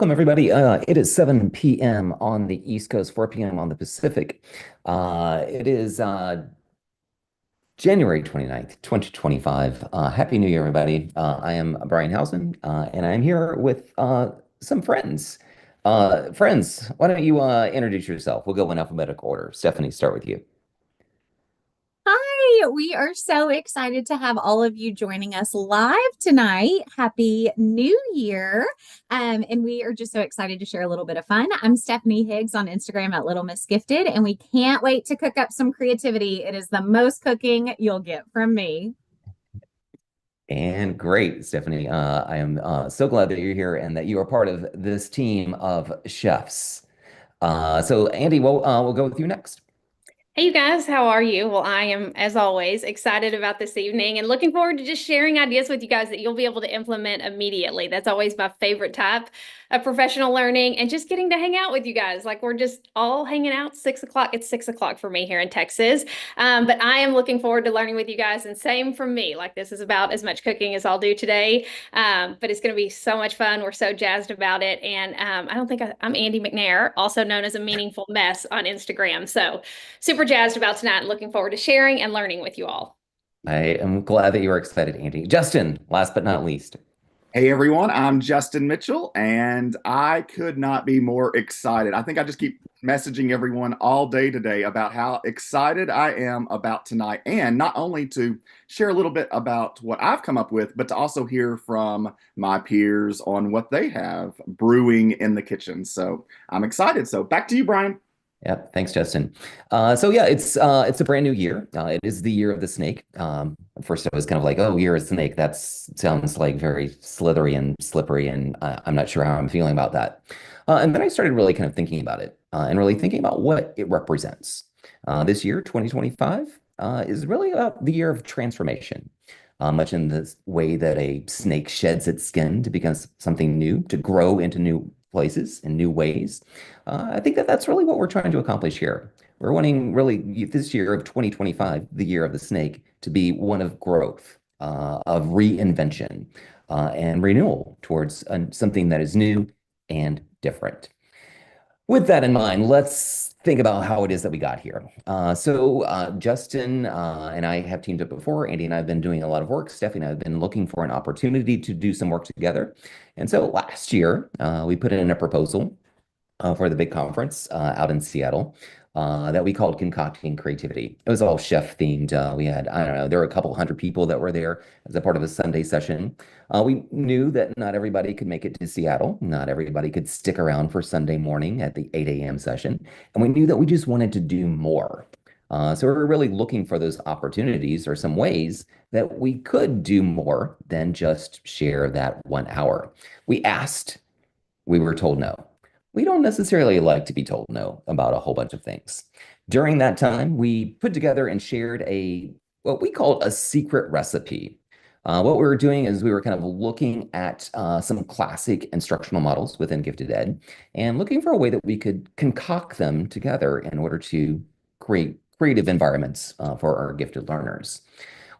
Welcome, everybody. It is 7 p.m. on the East Coast, 4 p.m. on the Pacific. It is January 29th, 2025. Happy New Year, everybody. I am Brian Housen, and I'm here with some friends. Friends, why don't you introduce yourself? We'll go in alphabetical order. Stephanie, start with you. Hi, we are so excited to have all of you joining us live tonight. Happy New Year. And we are just so excited to share a little bit of fun. I'm Stephanie Higgs on Instagram at Little Miss Gifted, and we can't wait to cook up some creativity. It is the most cooking you'll get from me. And great, Stephanie. I am so glad that you're here and that you are part of this team of chefs. So, Andy, we'll go with you next. Hey, you guys, how are you? Well, I am, as always, excited about this evening and looking forward to just sharing ideas with you guys that you'll be able to implement immediately. That's always my favorite type of professional learning and just getting to hang out with you guys. Like we're just all hanging out 6 o'clock. It's 6 o'clock for me here in Texas. But I am looking forward to learning with you guys and same from me. Like this is about as much cooking as I'll do today. But it's going to be so much fun. We're so jazzed about it. And I don't think I'm Andy McNair, also known as a meaningful mess on Instagram. So super jazzed about tonight and looking forward to sharing and learning with you all. I am glad that you are excited, Andy. Justin, last but not least. Hey everyone, I'm Justin Mitchell, and I could not be more excited. I think I just keep messaging everyone all day today about how excited I am about tonight, and not only to share a little bit about what I've come up with, but to also hear from my peers on what they have brewing in the kitchen. So I'm excited. So back to you, Brian. Yep. Thanks, Justin. So yeah, it's a brand new year. It is the year of the snake. At first I was kind of like, oh, year of the snake. That sounds like very slithery and slippery, and I'm not sure how I'm feeling about that. And then I started really kind of thinking about it and really thinking about what it represents. This year, 2025, is really about the year of transformation. Much in the way that a snake sheds its skin to become something new, to grow into new places in new ways. I think that that's really what we're trying to accomplish here. We're wanting really this year of 2025, the year of the snake, to be one of growth, of reinvention, and renewal towards something that is new and different. With that in mind, let's think about how it is that we got here. Justin and I have teamed up before. Andy and I have been doing a lot of work. Stephanie and I have been looking for an opportunity to do some work together. And so last year, we put in a proposal for the big conference out in Seattle that we called Concocting Creativity. It was all chef themed. We had, I don't know, there were a couple hundred people that were there as a part of a Sunday session. We knew that not everybody could make it to Seattle. Not everybody could stick around for Sunday morning at the 8 a.m. session. And we knew that we just wanted to do more. So we were really looking for those opportunities or some ways that we could do more than just share that 1 hour. We asked, we were told no. We don't necessarily like to be told no about a whole bunch of things. During that time, we put together and shared what we called a secret recipe. What we were doing is we were kind of looking at some classic instructional models within Gifted Ed and looking for a way that we could concoct them together in order to create creative environments for our gifted learners.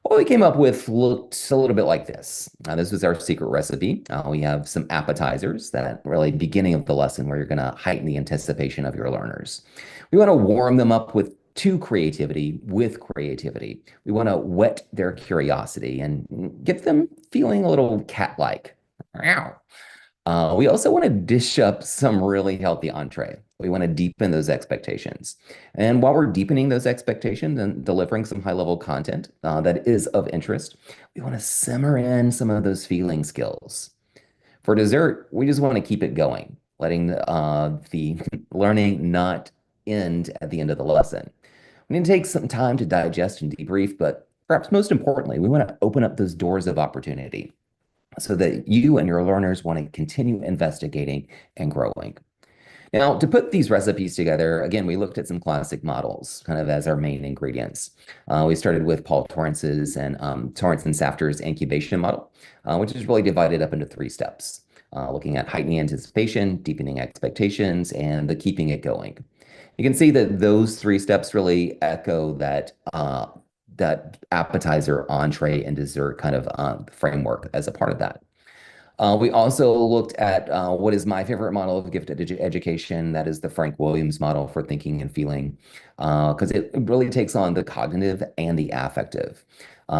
What we came up with looked a little bit like this. This was our secret recipe. We have some appetizers that really beginning of the lesson where you're going to heighten the anticipation of your learners. We want to warm them up to creativity with creativity. We want to whet their curiosity and get them feeling a little cat-like. We also want to dish up some really healthy entree. We want to deepen those expectations. And while we're deepening those expectations and delivering some high-level content that is of interest, we want to simmer in some of those feeling skills. For dessert, we just want to keep it going, letting the learning not end at the end of the lesson. We need to take some time to digest and debrief, but perhaps most importantly, we want to open up those doors of opportunity so that you and your learners want to continue investigating and growing. Now, to put these recipes together, again, we looked at some classic models kind of as our main ingredients. We started with Paul Torrance's and Torrance and Safter's incubation model, which is really divided up into 3 steps, looking at heightening anticipation, deepening expectations, and the keeping it going. You can see that those 3 steps really echo that appetizer, entree, and dessert kind of framework as a part of that. We also looked at what is my favorite model of gifted education. That is the Frank Williams model for thinking and feeling, because it really takes on the cognitive and the affective.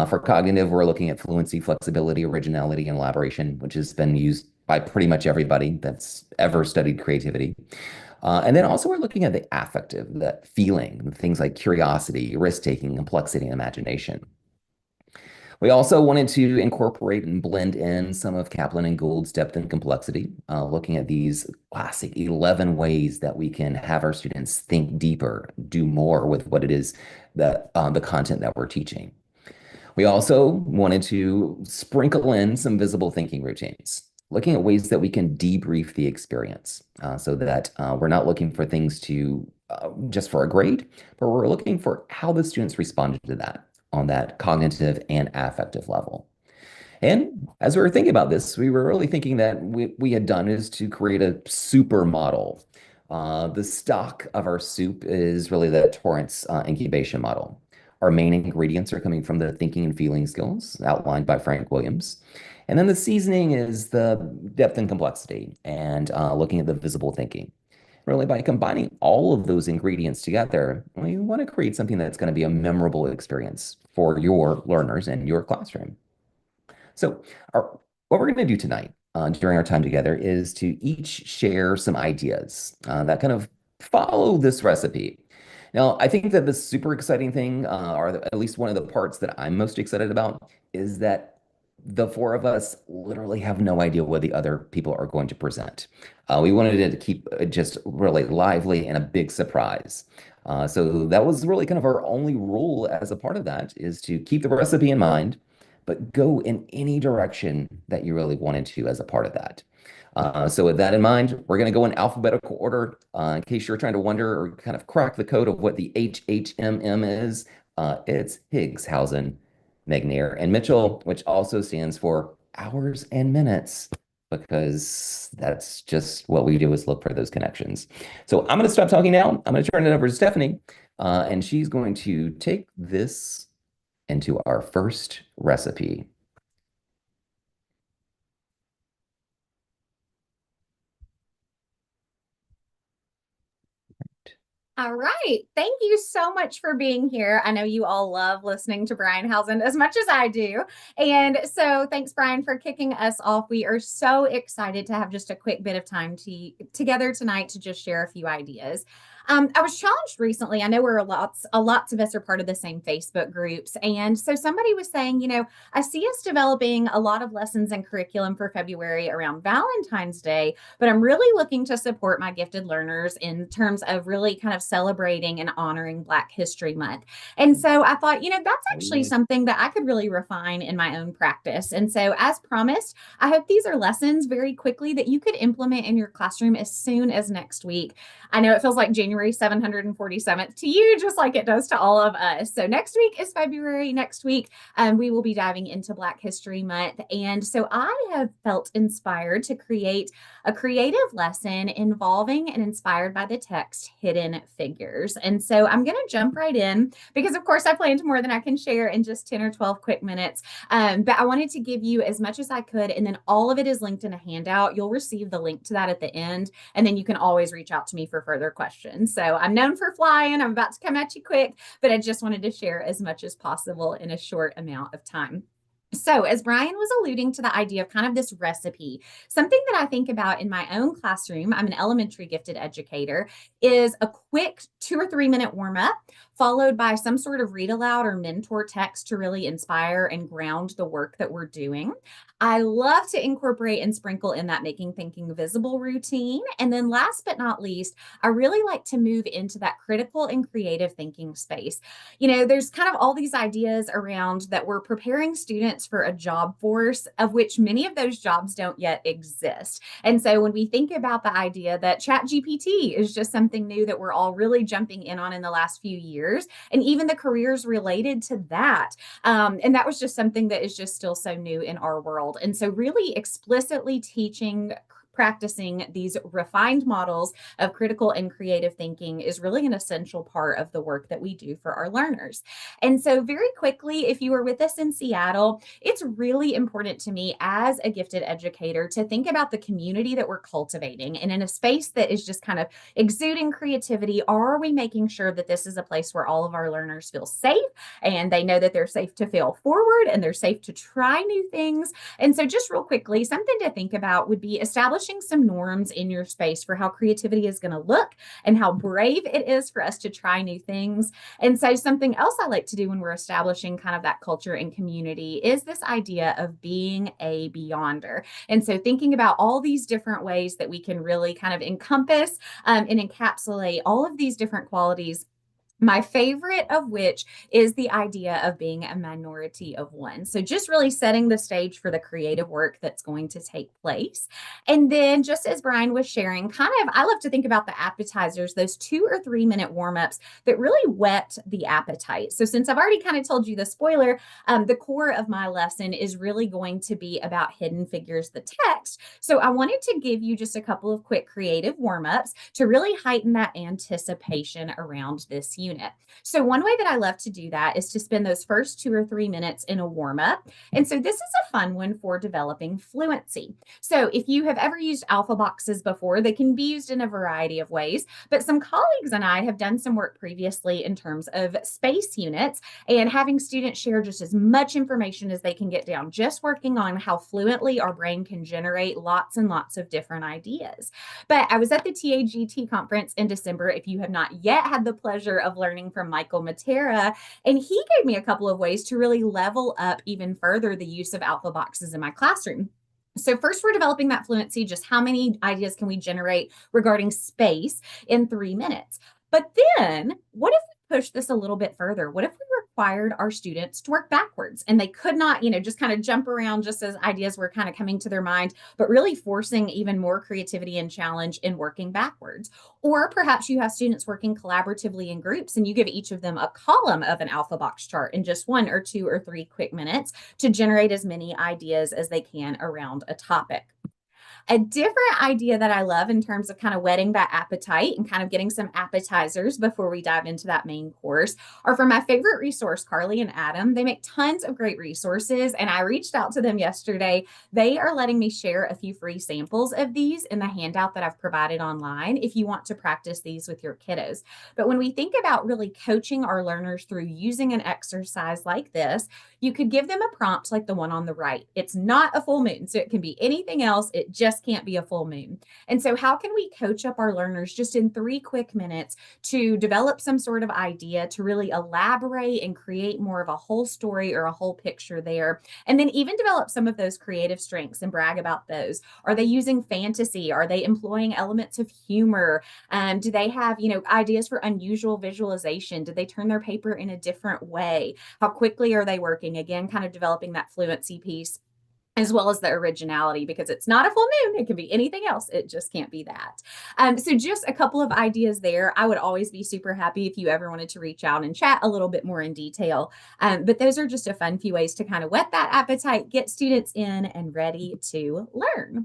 For cognitive, we're looking at fluency, flexibility, originality, and elaboration, which has been used by pretty much everybody that's ever studied creativity. And then also we're looking at the affective, the feeling, things like curiosity, risk-taking, complexity, and imagination. We also wanted to incorporate and blend in some of Kaplan and Gould's depth and complexity, looking at these classic 11 ways that we can have our students think deeper, do more with what it is that the content that we're teaching. We also wanted to sprinkle in some visible thinking routines, looking at ways that we can debrief the experience so that we're not looking for things to just for a grade, but we're looking for how the students responded to that on that cognitive and affective level. And as we were thinking about this, we were really thinking that we had done is to create a super model. The stock of our soup is really the Torrance incubation model. Our main ingredients are coming from the thinking and feeling skills outlined by Frank Williams. And then the seasoning is the depth and complexity and looking at the visible thinking. Really, by combining all of those ingredients together, we want to create something that's going to be a memorable experience for your learners in your classroom. So, what we're going to do tonight during our time together is to each share some ideas that kind of follow this recipe. Now, I think that the super exciting thing, at least one of the parts that I'm most excited about, is that the four of us literally have no idea what the other people are going to present. We wanted it to keep it just really lively and a big surprise. So that was really kind of our only rule as a part of that is to keep the recipe in mind, but go in any direction that you really wanted to as a part of that. So with that in mind, we're going to go in alphabetical order. In case you're trying to wonder or kind of crack the code of what the HHMM is, it's Higgs, Hausen, McNair, and Mitchell, which also stands for hours and minutes, because that's just what we do is look for those connections. So I'm going to stop talking now. I'm going to turn it over to Stephanie, and she's going to take this into our first recipe. All right. Thank you so much for being here. I know you all love listening to Brian Hausen as much as I do. And so thanks, Brian, for kicking us off. We are so excited to have just a quick bit of time together tonight to just share a few ideas. I was challenged recently. I know lots of us are part of the same Facebook groups. And so somebody was saying, I see us developing a lot of lessons and curriculum for February around Valentine's Day, but I'm really looking to support my gifted learners in terms of really kind of celebrating and honoring Black History Month. And so I thought, that's actually something that I could really refine in my own practice. And so as promised, I hope these are lessons very quickly that you could implement in your classroom as soon as next week. I know it feels like January 747th to you, just like it does to all of us. So next week is February. Next week, we will be diving into Black History Month. And so I have felt inspired to create a creative lesson involving and inspired by the text Hidden Figures. And so I'm going to jump right in because, of course, I planned more than I can share in just 10 or 12 quick minutes. But I wanted to give you as much as I could. And then all of it is linked in a handout. You'll receive the link to that at the end. And then you can always reach out to me for further questions. So I'm known for flying. I'm about to come at you quick, but I just wanted to share as much as possible in a short amount of time. So as Brian was alluding to the idea of kind of this recipe, something that I think about in my own classroom, I'm an elementary gifted educator, is a quick 2 or 3 minute warm up, followed by some sort of read aloud or mentor text to really inspire and ground the work that we're doing. I love to incorporate and sprinkle in that making thinking visible routine. And then last but not least, I really like to move into that critical and creative thinking space. There's kind of all these ideas around that we're preparing students for a job force, of which many of those jobs don't yet exist. And so when we think about the idea that ChatGPT is just something new that we're all really jumping in on in the last few years, and even the careers related to that. And that was just something that is just still so new in our world. And so really explicitly teaching practicing these refined models of critical and creative thinking is really an essential part of the work that we do for our learners. And so very quickly, if you were with us in Seattle, it's really important to me as a gifted educator to think about the community that we're cultivating. And in a space that is just kind of exuding creativity, are we making sure that this is a place where all of our learners feel safe and they know that they're safe to fail forward and they're safe to try new things? And so just real quickly, something to think about would be establishing some norms in your space for how creativity is going to look and how brave it is for us to try new things. And so something else I like to do when we're establishing kind of that culture and community is this idea of being a beyonder. And so thinking about all these different ways that we can really kind of encompass and encapsulate all of these different qualities. My favorite of which is the idea of being a minority of one. So just really setting the stage for the creative work that's going to take place. And then just as Brian was sharing, I love to think about the appetizers, those 2 or 3 minute warm-ups that really whet the appetite. So since I've already kind of told you the spoiler, the core of my lesson is really going to be about Hidden Figures, the text. So I wanted to give you just a couple of quick creative warm-ups to really heighten that anticipation around this unit. So one way that I love to do that is to spend those first 2 or 3 minutes in a warm up. And so this is a fun one for developing fluency. So if you have ever used alpha boxes before, they can be used in a variety of ways, but some colleagues and I have done some work previously in terms of space units and having students share just as much information as they can get down, just working on how fluently our brain can generate lots and lots of different ideas. But I was at the TAGT conference in December. If you have not yet had the pleasure of learning from Michael Matera, and he gave me a couple of ways to really level up even further the use of alpha boxes in my classroom. So first, we're developing that fluency. Just how many ideas can we generate regarding space in 3 minutes? But then what if we push this a little bit further? What if we required our students to work backwards and they could not, just kind of jump around just as ideas were kind of coming to their mind, but really forcing even more creativity and challenge in working backwards? Or perhaps you have students working collaboratively in groups and you give each of them a column of an alpha box chart in just 1 or 2 or 3 quick minutes to generate as many ideas as they can around a topic. A different idea that I love in terms of kind of whetting that appetite and kind of getting some appetizers before we dive into that main course are from my favorite resource, Carly and Adam. They make tons of great resources, and I reached out to them yesterday. They are letting me share a few free samples of these in the handout that I've provided online if you want to practice these with your kiddos. But when we think about really coaching our learners through using an exercise like this, you could give them a prompt like the one on the right. It's not a full moon, so it can be anything else. It just can't be a full moon. And so how can we coach up our learners just in 3 quick minutes to develop some sort of idea to really elaborate and create more of a whole story or a whole picture there? And then even develop some of those creative strengths and brag about those. Are they using fantasy? Are they employing elements of humor? Do they have, ideas for unusual visualization? Did they turn their paper in a different way? How quickly are they working? Again, kind of developing that fluency piece, as well as the originality, because it's not a full moon. It can be anything else. It just can't be that. So just a couple of ideas there. I would always be super happy if you ever wanted to reach out and chat a little bit more in detail. But those are just a fun few ways to kind of whet that appetite, get students in and ready to learn.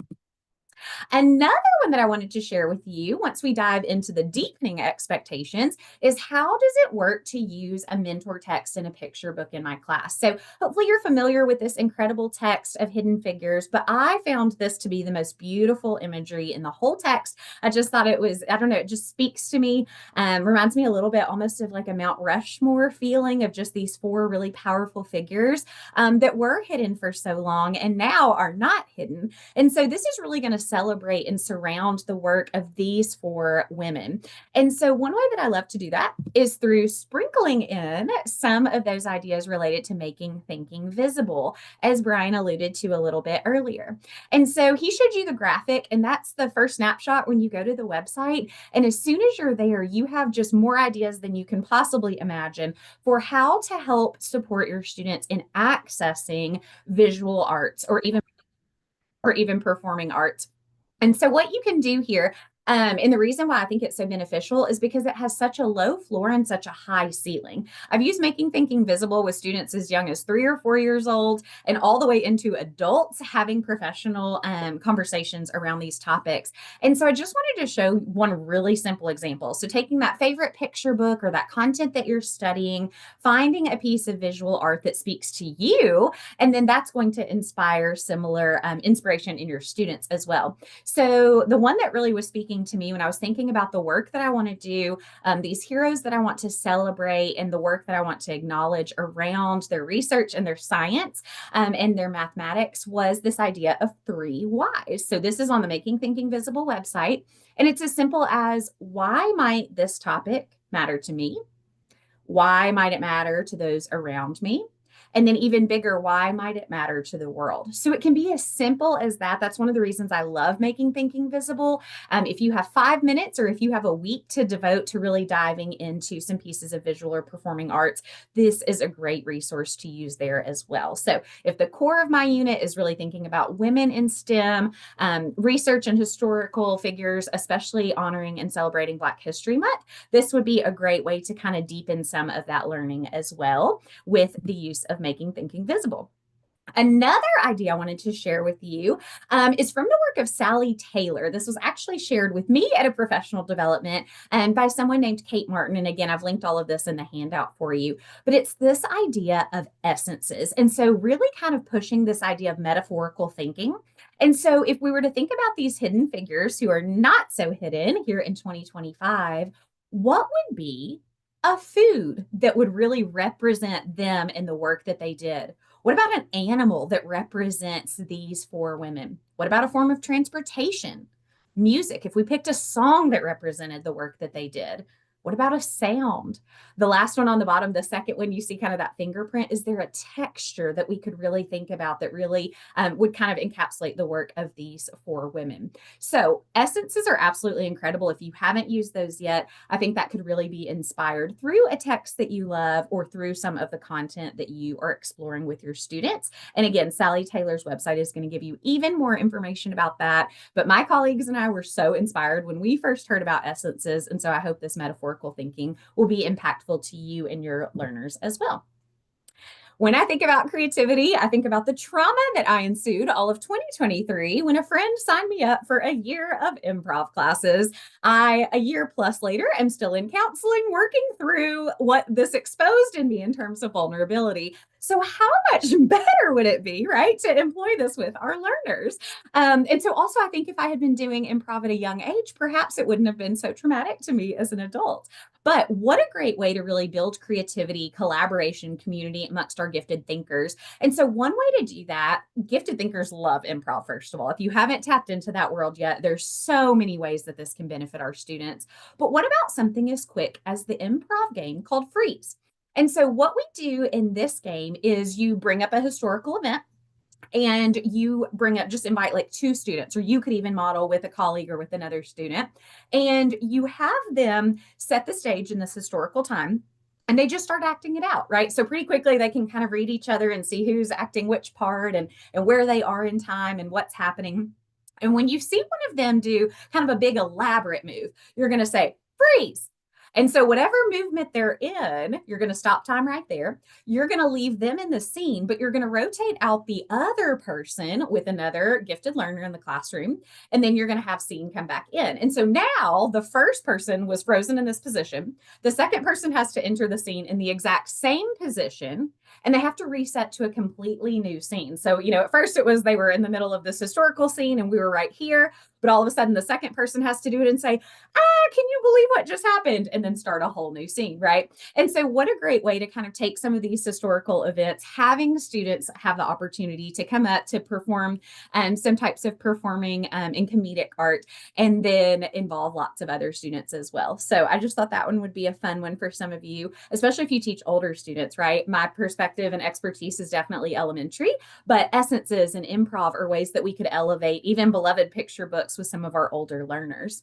Another one that I wanted to share with you once we dive into the deepening expectations is how does it work to use a mentor text in a picture book in my class? So hopefully you're familiar with this incredible text of Hidden Figures, but I found this to be the most beautiful imagery in the whole text. I just thought it was, I don't know, it just speaks to me, reminds me a little bit almost of like a Mount Rushmore feeling of just these 4 really powerful figures that were hidden for so long and now are not hidden. And so this is really going to celebrate and surround the work of these 4 women. And so one way that I love to do that is through sprinkling in some of those ideas related to making thinking visible, as Brian alluded to a little bit earlier. And so he showed you the graphic, and that's the first snapshot when you go to the website. And as soon as you're there, you have just more ideas than you can possibly imagine for how to help support your students in accessing visual arts or even performing arts. And so what you can do here, And the reason why I think it's so beneficial is because it has such a low floor and such a high ceiling. I've used Making Thinking Visible with students as young as 3 or 4 years old and all the way into adults having professional conversations around these topics. And so I just wanted to show one really simple example. So taking that favorite picture book or that content that you're studying, finding a piece of visual art that speaks to you, and then that's going to inspire similar inspiration in your students as well. So the one that really was speaking to me when I was thinking about the work that I want to do, these heroes that I want to celebrate and the work that I want to acknowledge around their research and their science and their mathematics was this idea of 3 whys. So this is on the Making Thinking Visible website, and it's as simple as, why might this topic matter to me? Why might it matter to those around me? And then even bigger, why might it matter to the world? So it can be as simple as that. That's one of the reasons I love Making Thinking Visible. If you have 5 minutes or if you have a week to devote to really diving into some pieces of visual or performing arts, this is a great resource to use there as well. So if the core of my unit is really thinking about women in STEM, research and historical figures, especially honoring and celebrating Black History Month, this would be a great way to kind of deepen some of that learning as well with the use of Making Thinking Visible. Another idea I wanted to share with you is from the work of Sally Taylor. This was actually shared with me at a professional development by someone named Kate Martin. And again, I've linked all of this in the handout for you. But it's this idea of essences. And so really kind of pushing this idea of metaphorical thinking. And so if we were to think about these hidden figures who are not so hidden here in 2025, what would be a food that would really represent them and the work that they did? What about an animal that represents these 4 women? What about a form of transportation? Music, if we picked a song that represented the work that they did. What about a sound? The last one on the bottom, the second one, you see kind of that fingerprint. Is there a texture that we could really think about that really would kind of encapsulate the work of these 4 women? So essences are absolutely incredible. If you haven't used those yet, I think that could really be inspired through a text that you love or through some of the content that you are exploring with your students. And again, Sally Taylor's website is going to give you even more information about that. But my colleagues and I were so inspired when we first heard about essences. And so I hope this metaphorical thinking will be impactful to you and your learners as well. When I think about creativity, I think about the trauma that I ensued all of 2023 when a friend signed me up for a year of improv classes. A year plus later, am still in counseling, working through what this exposed in me in terms of vulnerability. So how much better would it be, right, to employ this with our learners? And so also, I think if I had been doing improv at a young age, perhaps it wouldn't have been so traumatic to me as an adult. But what a great way to really build creativity, collaboration, community amongst our gifted thinkers. And so one way to do that, gifted thinkers love improv, first of all. If you haven't tapped into that world yet, there's so many ways that this can benefit our students. But what about something as quick as the improv game called Freeze? And so what we do in this game is you bring up a historical event and you bring up, just invite like 2 students, or you could even model with a colleague or with another student, and you have them set the stage in this historical time. And they just start acting it out, right? So pretty quickly they can kind of read each other and see who's acting which part and where they are in time and what's happening. And when you see one of them do kind of a big elaborate move, you're going to say, freeze. And so whatever movement they're in, you're going to stop time right there. You're going to leave them in the scene, but you're going to rotate out the other person with another gifted learner in the classroom. And then you're going to have scene come back in. And so now the first person was frozen in this position. The second person has to enter the scene in the exact same position, and they have to reset to a completely new scene. So, at first it was they were in the middle of this historical scene and we were right here, but all of a sudden the second person has to do it and say, can you believe what just happened? And then start a whole new scene, right? And so what a great way to kind of take some of these historical events, having students have the opportunity to come up to perform some types of performing and comedic art, and then involve lots of other students as well. So I just thought that one would be a fun one for some of you, especially if you teach older students, right? My perspective and expertise is definitely elementary, but essences and improv are ways that we could elevate even beloved picture books with some of our older learners.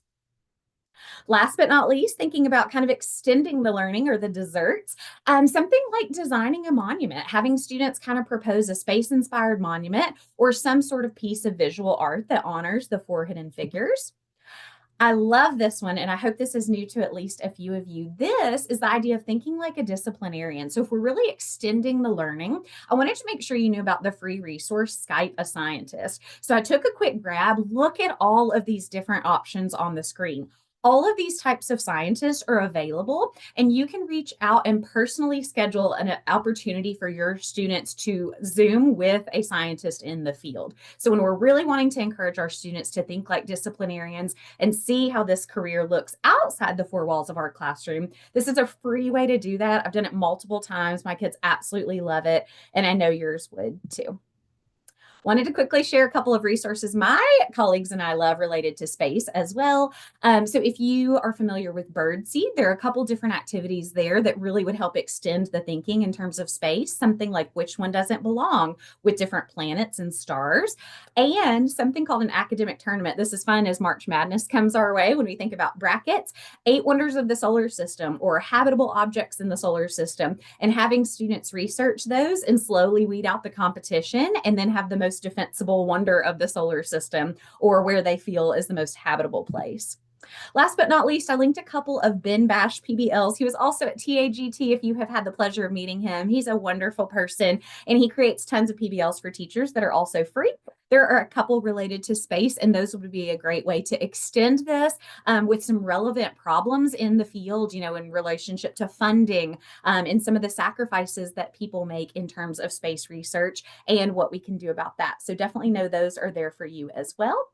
Last but not least, thinking about kind of extending the learning or the desserts, something like designing a monument, having students kind of propose a space-inspired monument or some sort of piece of visual art that honors the 4 hidden figures. I love this one, and I hope this is new to at least a few of you. This is the idea of thinking like a disciplinarian. So, if we're really extending the learning, I wanted to make sure you knew about the free resource, Skype a Scientist. So, I took a quick grab. Look at all of these different options on the screen. All of these types of scientists are available, and you can reach out and personally schedule an opportunity for your students to Zoom with a scientist in the field. So, when we're really wanting to encourage our students to think like disciplinarians and see how this career looks outside the four walls of our classroom, this is a free way to do that. I've done it multiple times. My kids absolutely love it, and I know yours would too. Wanted to quickly share a couple of resources my colleagues and I love related to space as well. So if you are familiar with Birdseed, there are a couple different activities there that really would help extend the thinking in terms of space. Something like which one doesn't belong with different planets and stars, and something called an academic tournament. This is fun as March Madness comes our way when we think about brackets. 8 wonders of the solar system or habitable objects in the solar system, and having students research those and slowly weed out the competition and then have the most defensible wonder of the solar system or where they feel is the most habitable place. Last but not least, I linked a couple of Ben Bash PBLs. He was also at TAGT if you have had the pleasure of meeting him. He's a wonderful person, and he creates tons of PBLs for teachers that are also free. There are a couple related to space, and those would be a great way to extend this with some relevant problems in the field, in relationship to funding and some of the sacrifices that people make in terms of space research and what we can do about that. So definitely know those are there for you as well.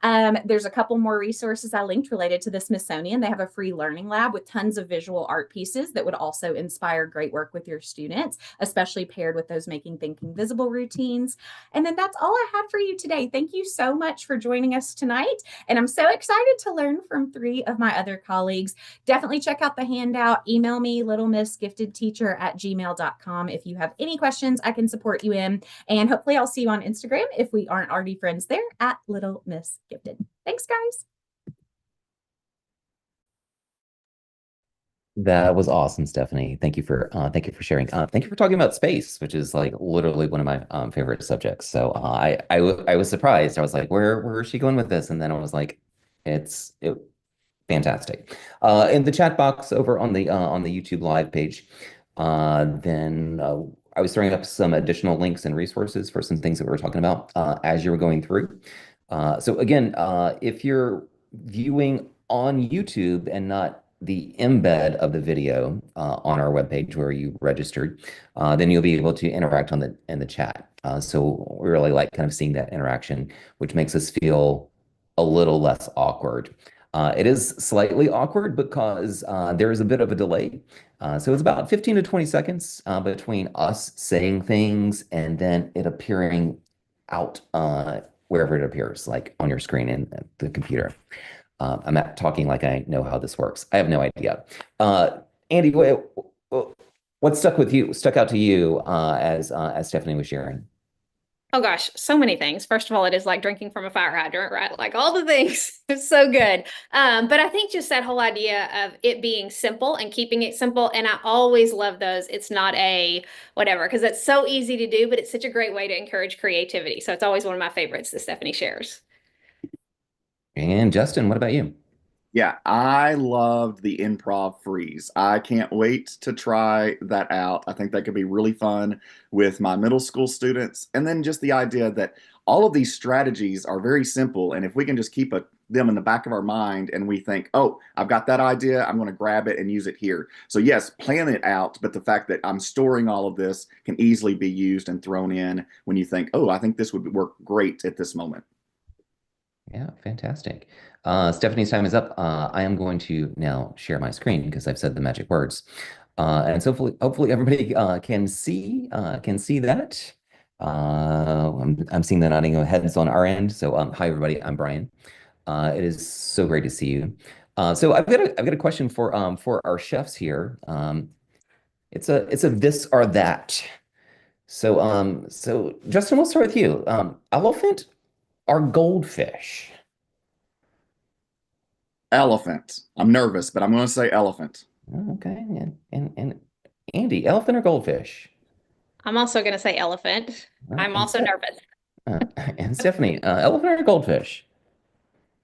There's a couple more resources I linked related to the Smithsonian. They have a free learning lab with tons of visual art pieces that would also inspire great work with your students, especially paired with those Making Thinking Visible routines. And then that's all I had for you today. Thank you so much for joining us tonight. And I'm so excited to learn from 3 of my other colleagues. Definitely check out the handout. Email me, littlemissgiftedteacher@gmail.com if you have any questions I can support you in. And hopefully I'll see you on Instagram if we aren't already friends there at Little Miss Gifted. Thanks, guys. That was awesome, Stephanie. Thank you for sharing. Thank you for talking about space, which is like literally one of my favorite subjects. So I was surprised. I was like, where is she going with this? And then I was like, it fantastic. In the chat box over on the YouTube live page, then I was throwing up some additional links and resources for some things that we were talking about as you were going through. So again, if you're viewing on YouTube and not the embed of the video on our webpage where you registered, then you'll be able to interact in the chat. So we really like kind of seeing that interaction, which makes us feel a little less awkward. It is slightly awkward because there is a bit of a delay. So it's about 15 to 20 seconds between us saying things and then it appearing out wherever it appears, like on your screen in the computer. I'm not talking like I know how this works. I have no idea. Andy, what stuck out to you as Stephanie was sharing? Oh gosh, so many things. First of all, it is like drinking from a fire hydrant, right? Like all the things. It's so good. But I think just that whole idea of it being simple and keeping it simple. And I always love those. It's not a whatever, because it's so easy to do, but it's such a great way to encourage creativity. So it's always one of my favorites that Stephanie shares. And Justin, what about you? Yeah, I loved the improv freeze. I can't wait to try that out. I think that could be really fun with my middle school students. And then just the idea that all of these strategies are very simple. And if we can just keep them in the back of our mind and we think, oh, I've got that idea, I'm going to grab it and use it here. So, yes, plan it out. But the fact that I'm storing all of this can easily be used and thrown in when you think, oh, I think this would work great at this moment. Yeah, fantastic. Stephanie's time is up. I am going to now share my screen because I've said the magic words. And so hopefully everybody can see that. I'm seeing the nodding of heads on our end. So hi everybody, I'm Brian. It is so great to see you. So I've got a question for our chefs here. It's a this or that. So Justin, we'll start with you. Elephant or goldfish? Elephant. I'm nervous, but I'm going to say elephant. Oh, okay. And Andy, elephant or goldfish? I'm also going to say elephant. I'm And also nervous. uh, and Stephanie, elephant or goldfish?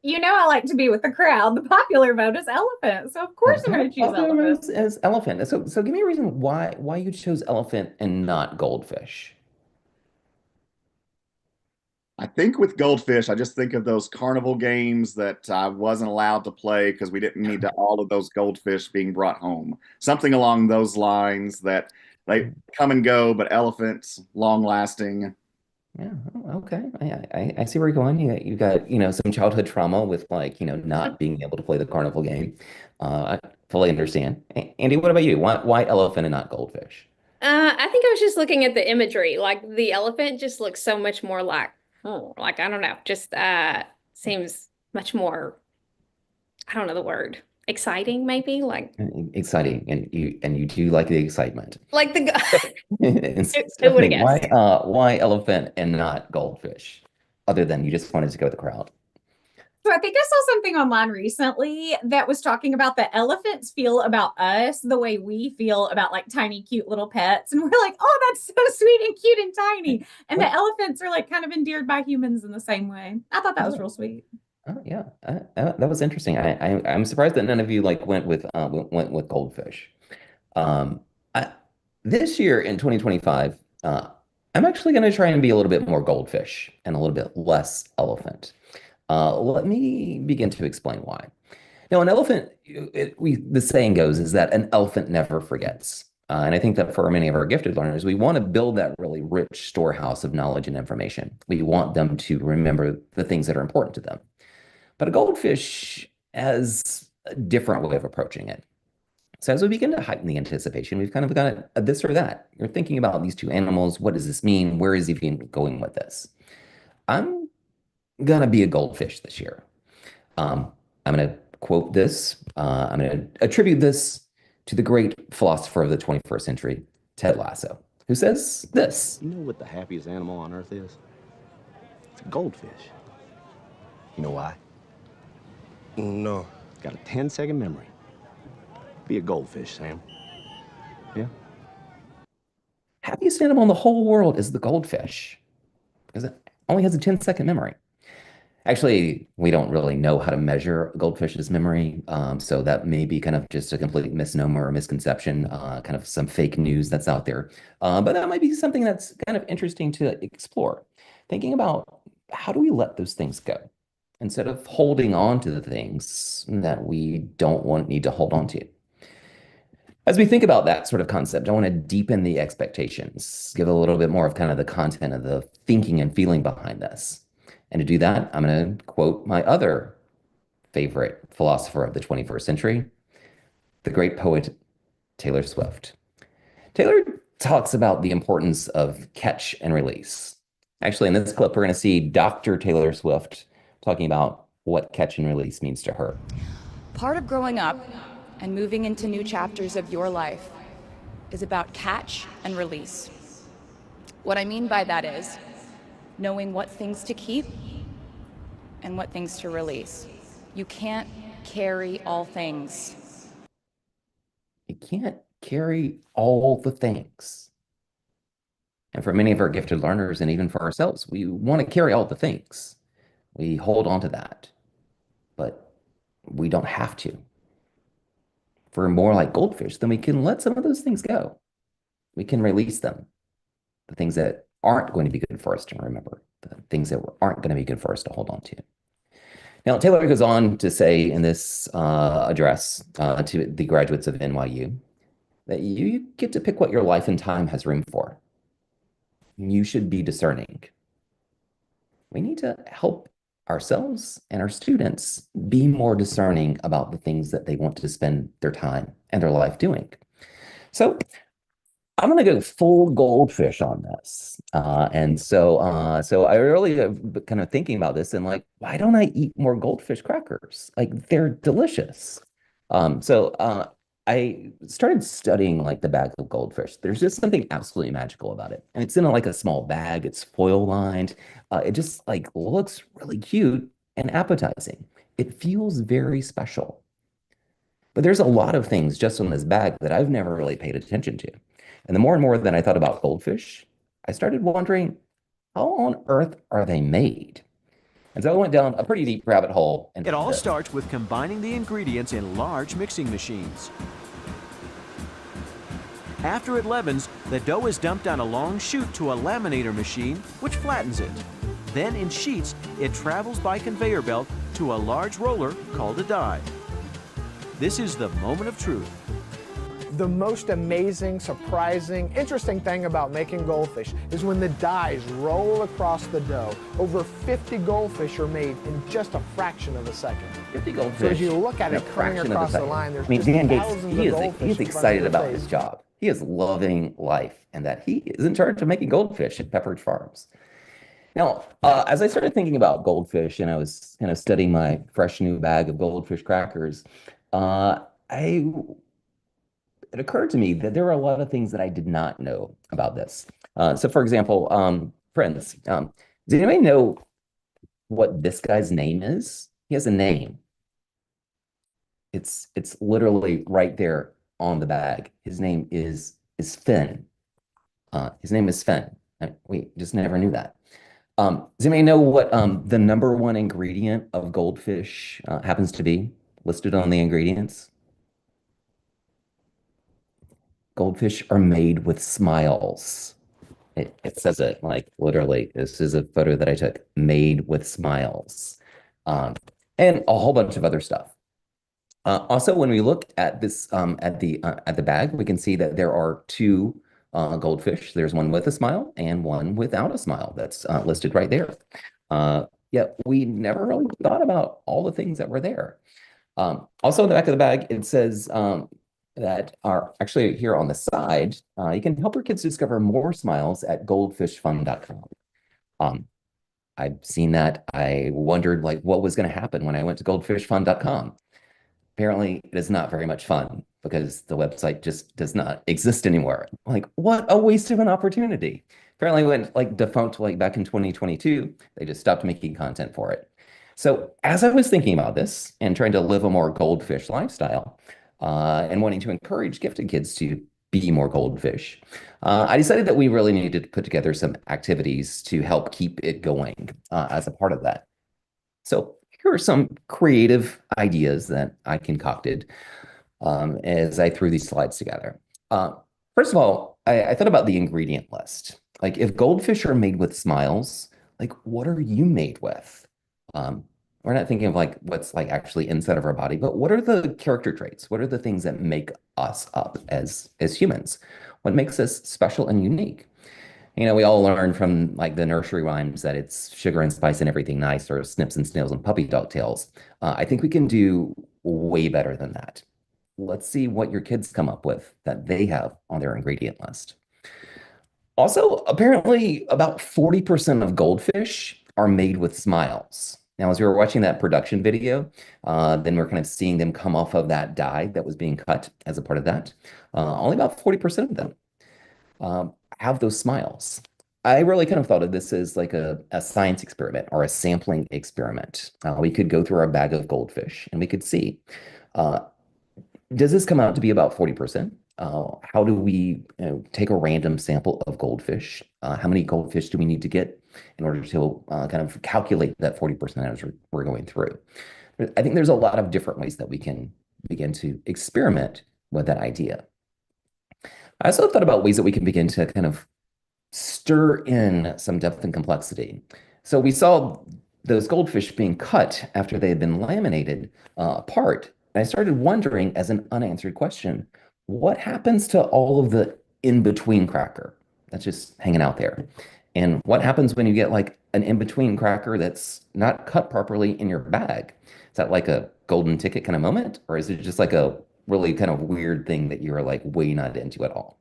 You know, I like to be with the crowd. The popular vote is elephant. So of course I'm going to choose elephant. As elephant. So give me a reason why you chose elephant and not goldfish. I think with goldfish, I just think of those carnival games that I wasn't allowed to play because we didn't need all of those goldfish being brought home. Something along those lines that they come and go, but elephants, long lasting. Yeah, oh, okay. I see where you're going. You got, some childhood trauma with like, not being able to play the carnival game. I fully understand. Andy, what about you? Why elephant and not goldfish? I think I was just looking at the imagery. Like the elephant just looks so much more like, oh, like I don't know, just seems much more, I don't know the word, exciting maybe. Exciting, and you do like the excitement. Like the And who would have Stephanie, why guessed? why elephant and not goldfish? Other than you just wanted to go with the crowd. So I think I saw something online recently that was talking about the elephants feel about us the way we feel about like tiny, cute little pets. And we're like, oh, that's so sweet and cute and tiny. And the Well, elephants are like kind of endeared by humans in the same way. I thought that was real oh, sweet. oh, yeah, that was interesting. I'm surprised that none of you like went with goldfish. Um, I, this year in 2025, I'm actually going to try and be a little bit more goldfish and a little bit less elephant. Let me begin to explain why. Now, an elephant, the saying goes, is that an elephant never forgets. And I think that for many of our gifted learners, we want to build that really rich storehouse of knowledge and information. We want them to remember the things that are important to them. But a goldfish has a different way of approaching it. So as we begin to heighten the anticipation, we've kind of got a this or that. You're thinking about these two animals. What does this mean? Where is he going with this? I'm gonna be a goldfish this year. Um, I'm going to quote this. I'm going to attribute this to the great philosopher of the 21st century, Ted Lasso, who says this. You know what the happiest animal on earth is? It's a goldfish. You know why? No. It's got a 10-second memory. Be a goldfish, Sam. Yeah? Happiest animal in the whole world is the goldfish because it only has a 10-second memory. Actually, we don't really know how to measure a goldfish's memory, so that may be kind of just a complete misnomer or misconception, kind of some fake news that's out there. But that might be something that's kind of interesting to explore. Thinking about how do we let those things go instead of holding on to the things that we don't need to hold on to. As we think about that sort of concept, I want to deepen the expectations, give a little bit more of kind of the content of the thinking and feeling behind this. And to do that, I'm going to quote my other favorite philosopher of the 21st century, the great poet Taylor Swift. Taylor talks about the importance of catch and release. Actually, in this clip, we're going to see Dr. Taylor Swift talking about what catch and release means to her. Part of growing up and moving into new chapters of your life is about catch and release. What I mean by that is knowing what things to keep and what things to release. You can't carry all things. You can't carry all the things. And for many of our gifted learners, and even for ourselves, we want to carry all the things. We hold on to that, but we don't have to. If we're more like goldfish, then we can let some of those things go. We can release them. The things that aren't going to be good for us to remember, the things that aren't going to be good for us to hold on to. Now, Taylor goes on to say in this address to the graduates of NYU that you get to pick what your life and time has room for. You should be discerning. We need to help ourselves and our students be more discerning about the things that they want to spend their time and their life doing. So I'm going to go full goldfish on this. So I really kind of thinking about this and like, why don't I eat more goldfish crackers? Like they're delicious. I started studying like the bag of goldfish. There's just something absolutely magical about it. And it's in like a small bag. It's foil lined. It just like looks really cute and appetizing. It feels very special. But there's a lot of things just on this bag that I've never really paid attention to. And the more and more that I thought about goldfish, I started wondering, how on earth are they made? And so I went down a pretty deep rabbit hole. And It all starts with combining the ingredients in large mixing machines. After it leavens, the dough is dumped down a long chute to a laminator machine, which flattens it. Then in sheets, it travels by conveyor belt to a large roller called a die. This is the moment of truth. The most amazing, surprising, interesting thing about making goldfish is when the dies roll across the dough. Over 50 goldfish are made in just a fraction of a second. 50 goldfish. So as you look at in a it coming fraction of a across the second. line, there's I mean, just Dan Gates, thousands he of is goldfish he is in front of excited your about face. his job. He is loving life and that he is in charge of making goldfish at Pepperidge Farms. Now, as I started thinking about goldfish and I was kind of studying my fresh new bag of goldfish crackers, it occurred to me that there were a lot of things that I did not know about this. So, for example, friends, does anybody know what this guy's name is? He has a name. It's literally right there on the bag. His name is Finn. His name is Finn. We just never knew that. Does anybody know what the number one ingredient of goldfish happens to be listed on the ingredients? Goldfish are made with smiles. It says it like literally. This is a photo that I took, made with smiles, and a whole bunch of other stuff. Also, when we look at this at the bag, we can see that there are two goldfish. There's one with a smile and one without a smile. That's listed right there. Yet we never really thought about all the things that were there. Also, in the back of the bag, it says that are actually here on the side. You can help your kids discover more smiles at goldfishfun.com. I've seen that. I wondered like what was going to happen when I went to goldfishfun.com. Apparently, it is not very much fun because the website just does not exist anymore. Like, what a waste of an opportunity. Apparently, it went like defunct like back in 2022. They just stopped making content for it. So as I was thinking about this and trying to live a more goldfish lifestyle and wanting to encourage gifted kids to be more goldfish, I decided that we really needed to put together some activities to help keep it going as a part of that. So here are some creative ideas that I concocted as I threw these slides together. First of all, I thought about the ingredient list. Like if goldfish are made with smiles, like what are you made with? We're not thinking of like what's like actually inside of our body, but what are the character traits? What are the things that make us up as humans? What makes us special and unique? You know, we all learn from like the nursery rhymes that it's sugar and spice and everything nice, or snips and snails and puppy dog tails. I think we can do way better than that. Let's see what your kids come up with that they have on their ingredient list. Also, apparently about 40% of goldfish are made with smiles. Now, as we were watching that production video, then we're kind of seeing them come off of that die that was being cut as a part of that. Only about 40% of them have those smiles. I really kind of thought of this as like a science experiment or a sampling experiment. We could go through our bag of goldfish and we could see, does this come out to be about 40%? How do we take a random sample of goldfish? How many goldfish do we need to get in order to kind of calculate that 40% as we're going through? I think there's a lot of different ways that we can begin to experiment with that idea. I also thought about ways that we can begin to kind of stir in some depth and complexity. So we saw those goldfish being cut after they had been laminated apart. And I started wondering, as an unanswered question, what happens to all of the in-between cracker that's just hanging out there? And what happens when you get like an in-between cracker that's not cut properly in your bag? Is that like a golden ticket kind of moment? Or is it just like a really kind of weird thing that you're like way not into at all?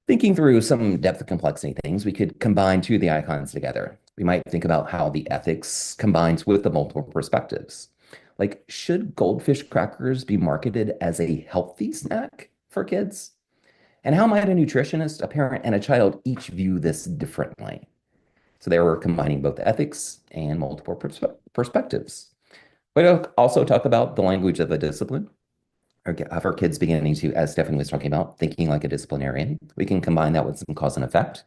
Thinking through some depth and complexity things, we could combine two of the icons together. We might think about how the ethics combines with the multiple perspectives. Like, should goldfish crackers be marketed as a healthy snack for kids? And how might a nutritionist, a parent, and a child each view this differently? So they were combining both ethics and multiple perspectives. We also talk about the language of a discipline, or have our kids beginning to, as Stephanie was talking about, thinking like a disciplinarian. We can combine that with some cause and effect.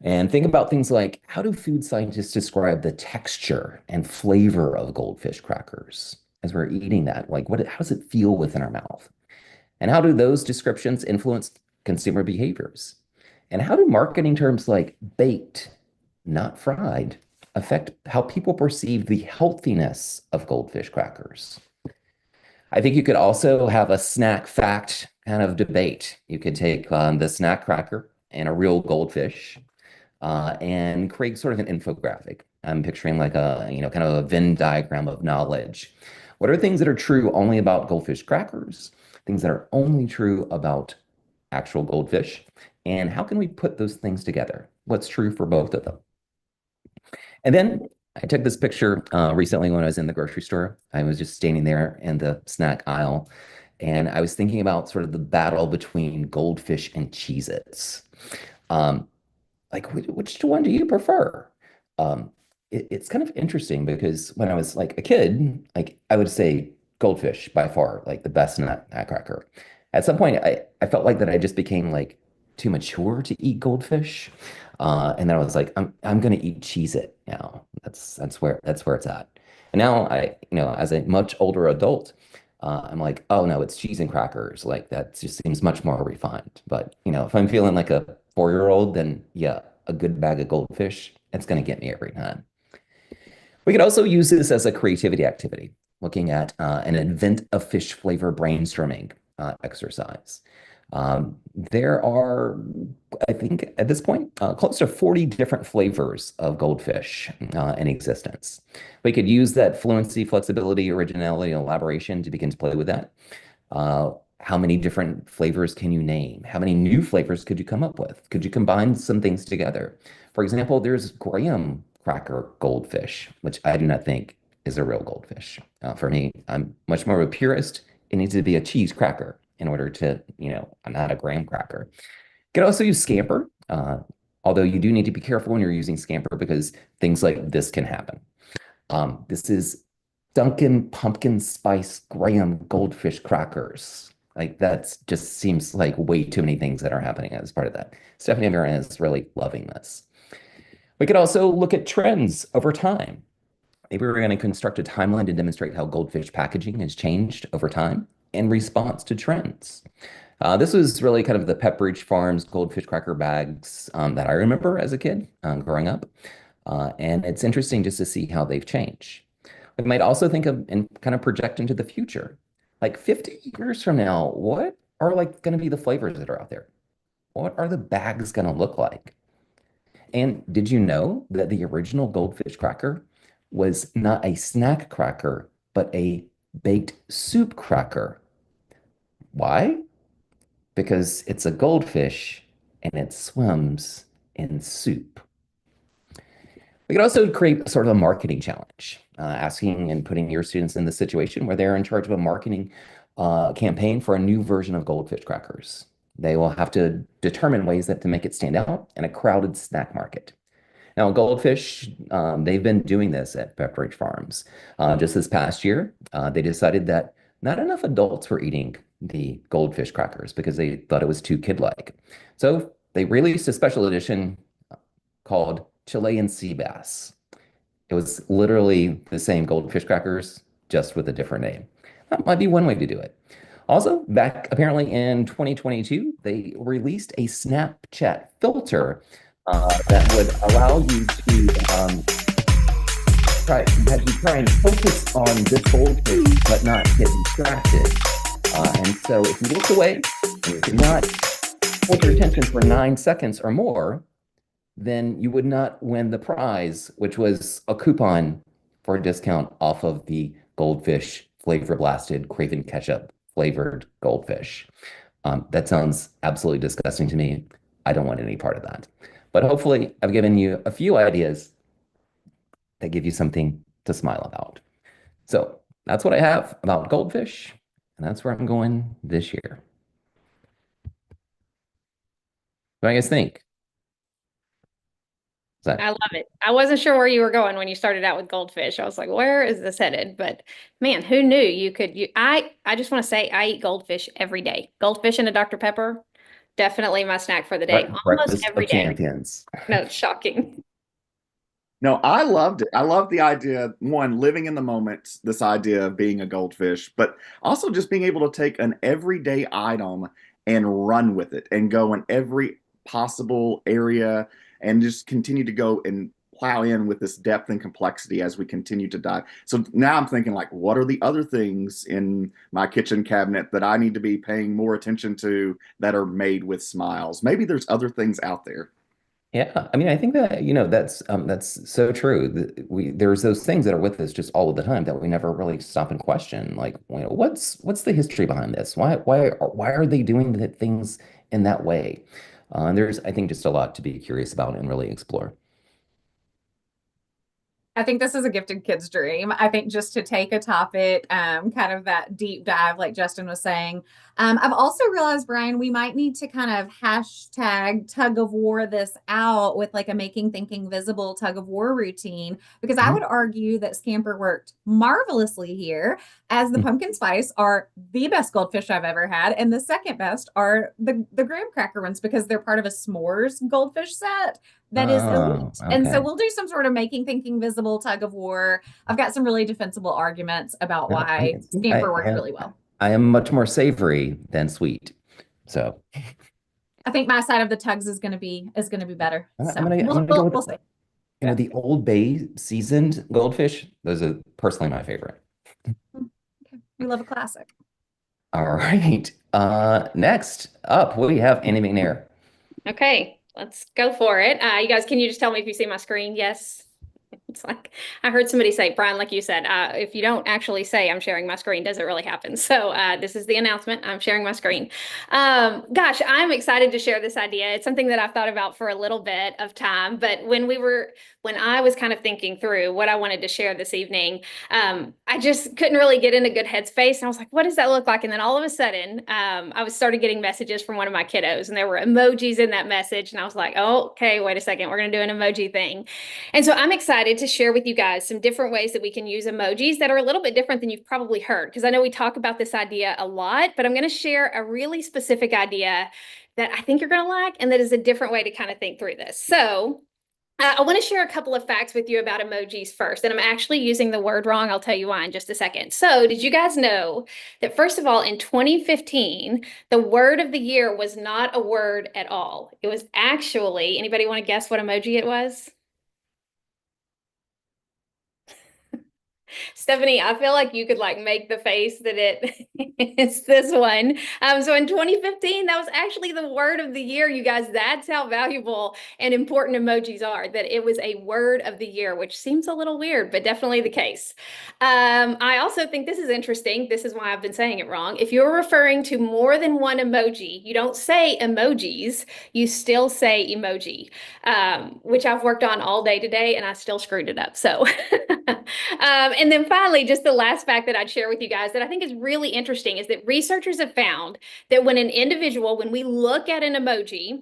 And think about things like, how do food scientists describe the texture and flavor of goldfish crackers as we're eating that? Like, how does it feel within our mouth? And how do those descriptions influence consumer behaviors? And how do marketing terms like baked, not fried, affect how people perceive the healthiness of goldfish crackers? I think you could also have a snack fact kind of debate. You could take the snack cracker and a real goldfish and create sort of an infographic. I'm picturing like kind of a Venn diagram of knowledge. What are things that are true only about goldfish crackers? Things that are only true about actual goldfish? And how can we put those things together? What's true for both of them? And then I took this picture recently when I was in the grocery store. I was just standing there in the snack aisle, and I was thinking about sort of the battle between goldfish and Cheez-Its. Like, which one do you prefer? It's kind of interesting because when I was like a kid, like I would say goldfish by far, like the best nutcracker. At some point, I felt like that I just became like too mature to eat goldfish. And then I was like, I'm gonna eat Cheez-It now. That's where it's at. And now as a much older adult, I'm like, oh no, it's cheese and crackers. Like that just seems much more refined. But if I'm feeling like a 4-year-old, then yeah, a good bag of goldfish, it's gonna get me every time. We could also use this as a creativity activity, looking at an invent a fish flavor brainstorming exercise. There are, I think, at this point, close to 40 different flavors of goldfish in existence. We could use that fluency, flexibility, originality, and elaboration to begin to play with that. How many different flavors can you name? How many new flavors could you come up with? Could you combine some things together? For example, there's graham cracker goldfish, which I do not think is a real goldfish. For me, I'm much more of a purist. It needs to be a cheese cracker in order to, not a graham cracker. You could also use scamper, although you do need to be careful when you're using scamper because things like this can happen. This is Dunkin' Pumpkin Spice Graham Goldfish Crackers. Like that just seems like way too many things that are happening as part of that. Stephanie Marin is really loving this. We could also look at trends over time. Maybe we're going to construct a timeline to demonstrate how goldfish packaging has changed over time in response to trends. This was really kind of the Pepperidge Farms goldfish cracker bags that I remember as a kid growing up. And it's interesting just to see how they've changed. We might also think of and kind of project into the future. Like 50 years from now, what are like going to be the flavors that are out there? What are the bags going to look like? And did you know that the original goldfish cracker was not a snack cracker, but a baked soup cracker? Why? Because it's a goldfish and it swims in soup. We could also create sort of a marketing challenge, asking and putting your students in the situation where they're in charge of a marketing campaign for a new version of goldfish crackers. They will have to determine ways to make it stand out in a crowded snack market. Now, goldfish, they've been doing this at Pepperidge Farms. Just this past year, they decided that not enough adults were eating the goldfish crackers because they thought it was too kid-like. So they released a special edition called Chilean sea bass. It was literally the same goldfish crackers, just with a different name. That might be one way to do it. Also, back apparently in 2022, they released a Snapchat filter that would allow you to try and focus on this goldfish, but not get distracted. And so if you look away and you did not hold your attention for 9 seconds or more, then you would not win the prize, which was a coupon for a discount off of the goldfish flavor blasted Craven ketchup flavored goldfish. That sounds absolutely disgusting to me. I don't want any part of that. But hopefully I've given you a few ideas that give you something to smile about. So that's what I have about goldfish, and that's where I'm going this year. What do you guys think? I love it. I wasn't sure where you were going when you started out with goldfish. I was like, where is this headed? But man, who knew I just want to say I eat goldfish every day. Goldfish and a Dr. Pepper. Definitely my snack for the day, almost Breakfast every of day. champions. No, it's shocking. No, I loved it. I love the idea, one, living in the moment, this idea of being a goldfish, but also just being able to take an everyday item and run with it and go in every possible area and just continue to go and plow in with this depth and complexity as we continue to dive. So now I'm thinking, like, what are the other things in my kitchen cabinet that I need to be paying more attention to that are made with smiles? Maybe there's other things out there. Yeah, I mean, I think that, that's so true. There's those things that are with us just all of the time that we never really stop and question. Like, what's the history behind this? Why are they doing the things in that way? And there's, I think, just a lot to be curious about and really explore. I think this is a gifted kid's dream. I think just to take a topic, kind of that deep dive, like Justin was saying. I've also realized, Brian, we might need to kind of hashtag tug of war this out with like a making thinking visible tug of war routine, because I would argue that Scamper worked marvelously here, as the pumpkin spice are the best goldfish I've ever had, and the second best are the graham cracker ones because they're part of a s'mores goldfish set that is Oh, elite. And so okay. we'll do some sort of making thinking visible tug of war. I've got some really defensible arguments about No, I why can see. Scamper worked really well. I am much more savory than sweet. So I think my side of the tugs is going to be better. So I'm gonna go with we'll see. the Old Bay seasoned goldfish. Those are personally my favorite. Okay. We love a classic. All right. Next up, we have Andy McNair. Okay, let's go for it. You guys, can you just tell me if you see my screen? Yes. It's like I heard somebody say, Brian, like you said, if you don't actually say I'm sharing my screen, does it really happen? So this is the announcement. I'm sharing my screen. Gosh, I'm excited to share this idea. It's something that I've thought about for a little bit of time, but when I was kind of thinking through what I wanted to share this evening, I just couldn't really get in a good headspace. And I was like, what does that look like? And then all of a sudden, I started getting messages from one of my kiddos, and there were emojis in that message. And I was like, oh, okay, wait a second. We're going to do an emoji thing. And so I'm excited to share with you guys some different ways that we can use emojis that are a little bit different than you've probably heard, because I know we talk about this idea a lot, but I'm going to share a really specific idea that I think you're going to like, and that is a different way to kind of think through this. So I want to share a couple of facts with you about emojis first, and I'm actually using the word wrong. I'll tell you why in just a second. So did you guys know that, first of all, in 2015, the word of the year was not a word at all? It was actually, anybody want to guess what emoji it was? Stephanie, I feel like you could like make the face that it's this one. So in 2015, that was actually the word of the year, you guys. That's how valuable and important emojis are, that it was a word of the year, which seems a little weird, but definitely the case. I also think this is interesting. This is why I've been saying it wrong. If you're referring to more than one emoji, you don't say emojis, you still say emoji, which I've worked on all day today, and I still screwed it up. So and then finally, just the last fact that I'd share with you guys that I think is really interesting is that researchers have found that when we look at an emoji,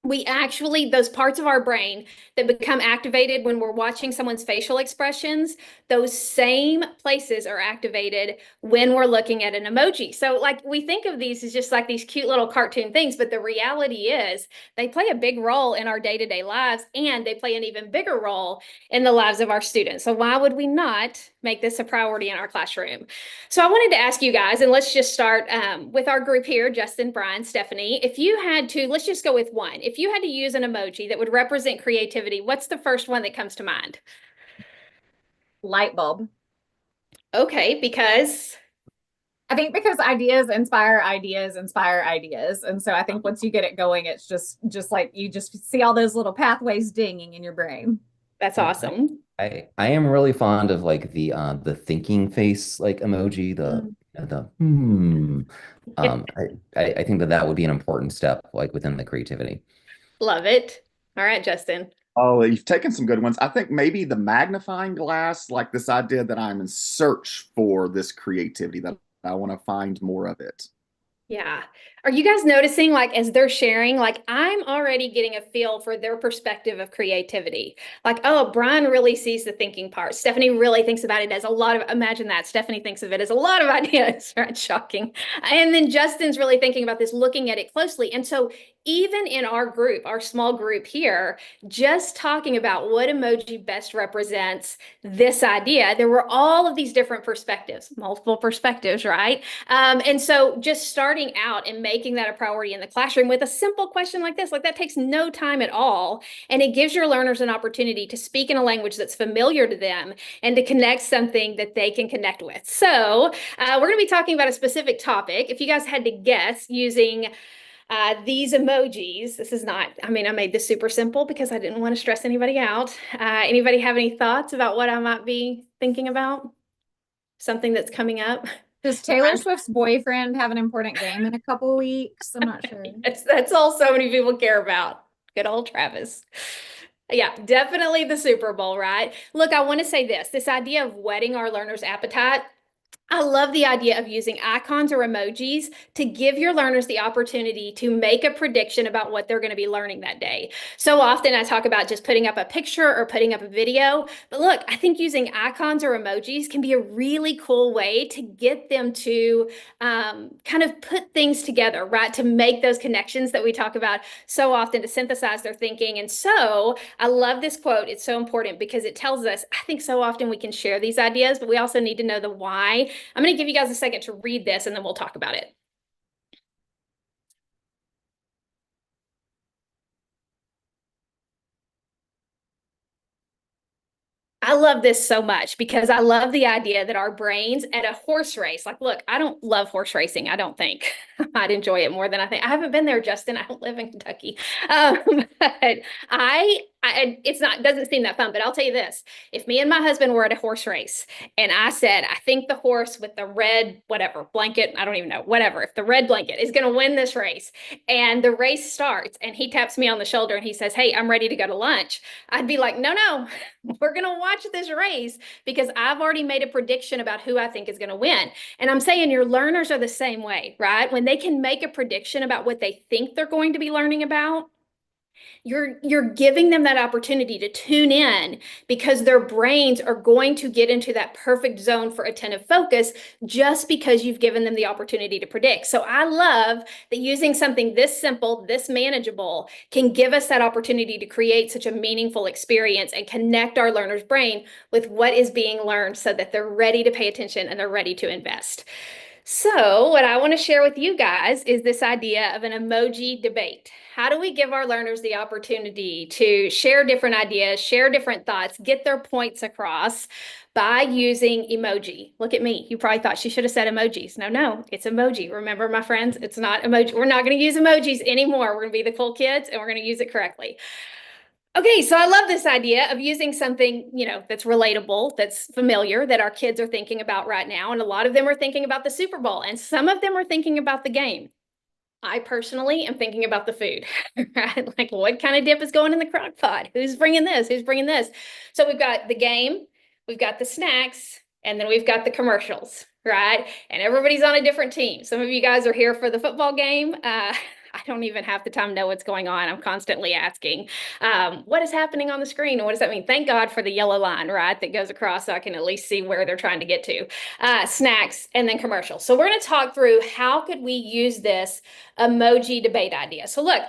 we actually, those parts of our brain that become activated when we're watching someone's facial expressions, those same places are activated when we're looking at an emoji. So like we think of these as just like these cute little cartoon things, but the reality is they play a big role in our day-to-day lives, and they play an even bigger role in the lives of our students. So why would we not make this a priority in our classroom? So I wanted to ask you guys, and let's just start with our group here, Justin, Brian, Stephanie. If you had to, let's just go with one. If you had to use an emoji that would represent creativity, what's the first one that comes to mind? Light bulb. Okay, because I think because ideas inspire ideas inspire ideas. And so I think once you get it going, it's just like you just see all those little pathways dinging in your brain. that's awesome. I am really fond of like the thinking face like emoji, the I think that would be an important step like within the creativity. Love it. All right, Justin. Oh, you've taken some good ones. I think maybe the magnifying glass, like this idea that I'm in search for this creativity, that I want to find more of it. Yeah. Are you guys noticing, like, as they're sharing, like, I'm already getting a feel for their perspective of creativity. Like, oh, Brian really sees the thinking part. Stephanie really thinks about it as a lot of, imagine that. Stephanie thinks of it as a lot of ideas, right? Shocking. And then Justin's really thinking about this, looking at it closely. And so even in our group, our small group here, just talking about what emoji best represents this idea, there were all of these different perspectives, multiple perspectives, right? And so just starting out and making that a priority in the classroom with a simple question like this, like that takes no time at all. And it gives your learners an opportunity to speak in a language that's familiar to them and to connect something that they can connect with. So we're going to be talking about a specific topic. If you guys had to guess using these emojis, this is not, I mean, I made this super simple because I didn't want to stress anybody out. Anybody have any thoughts about what I might be thinking about? Something that's coming up? Does Taylor Swift's boyfriend have an important game in a couple weeks? I'm not sure. That's all so many people care about. Good old Travis. Yeah, definitely the Super Bowl, right? Look, I want to say this idea of whetting our learners' appetite. I love the idea of using icons or emojis to give your learners the opportunity to make a prediction about what they're going to be learning that day. So often I talk about just putting up a picture or putting up a video, but look, I think using icons or emojis can be a really cool way to get them to kind of put things together, right? To make those connections that we talk about so often, to synthesize their thinking. And so I love this quote. It's so important because it tells us, I think so often we can share these ideas, but we also need to know the why. I'm going to give you guys a second to read this and then we'll talk about it. I love this so much because I love the idea that our brains at a horse race, like, look, I don't love horse racing. I don't think I'd enjoy it more than I think. I haven't been there, Justin. I don't live in Kentucky. But it's not, doesn't seem that fun, but I'll tell you this. If me and my husband were at a horse race and I said, I think the horse with the red, whatever, blanket, I don't even know, whatever, if the red blanket is going to win this race and the race starts and he taps me on the shoulder and he says, hey, I'm ready to go to lunch. I'd be like, no, we're going to watch this race because I've already made a prediction about who I think is going to win. And I'm saying your learners are the same way, right? When they can make a prediction about what they think they're going to be learning about, you're giving them that opportunity to tune in because their brains are going to get into that perfect zone for attentive focus just because you've given them the opportunity to predict. So I love that using something this simple, this manageable, can give us that opportunity to create such a meaningful experience and connect our learner's brain with what is being learned so that they're ready to pay attention and they're ready to invest. So what I want to share with you guys is this idea of an emoji debate. How do we give our learners the opportunity to share different ideas, share different thoughts, get their points across by using emoji? Look at me. You probably thought she should have said emojis. No, it's emoji. Remember, my friends, it's not emoji. We're not going to use emojis anymore. We're going to be the cool kids and we're going to use it correctly. Okay, so I love this idea of using something, that's relatable, that's familiar, that our kids are thinking about right now. And a lot of them are thinking about the Super Bowl, and some of them are thinking about the game. I personally am thinking about the food, right? Like, what kind of dip is going in the crock pot? Who's bringing this? Who's bringing this? So we've got the game, we've got the snacks, and then we've got the commercials, right? And everybody's on a different team. Some of you guys are here for the football game. I don't even half the time know what's going on. I'm constantly asking, what is happening on the screen? And what does that mean? Thank God for the yellow line, right? That goes across so I can at least see where they're trying to get to. Snacks and then commercials. So we're going to talk through how could we use this emoji debate idea. So look,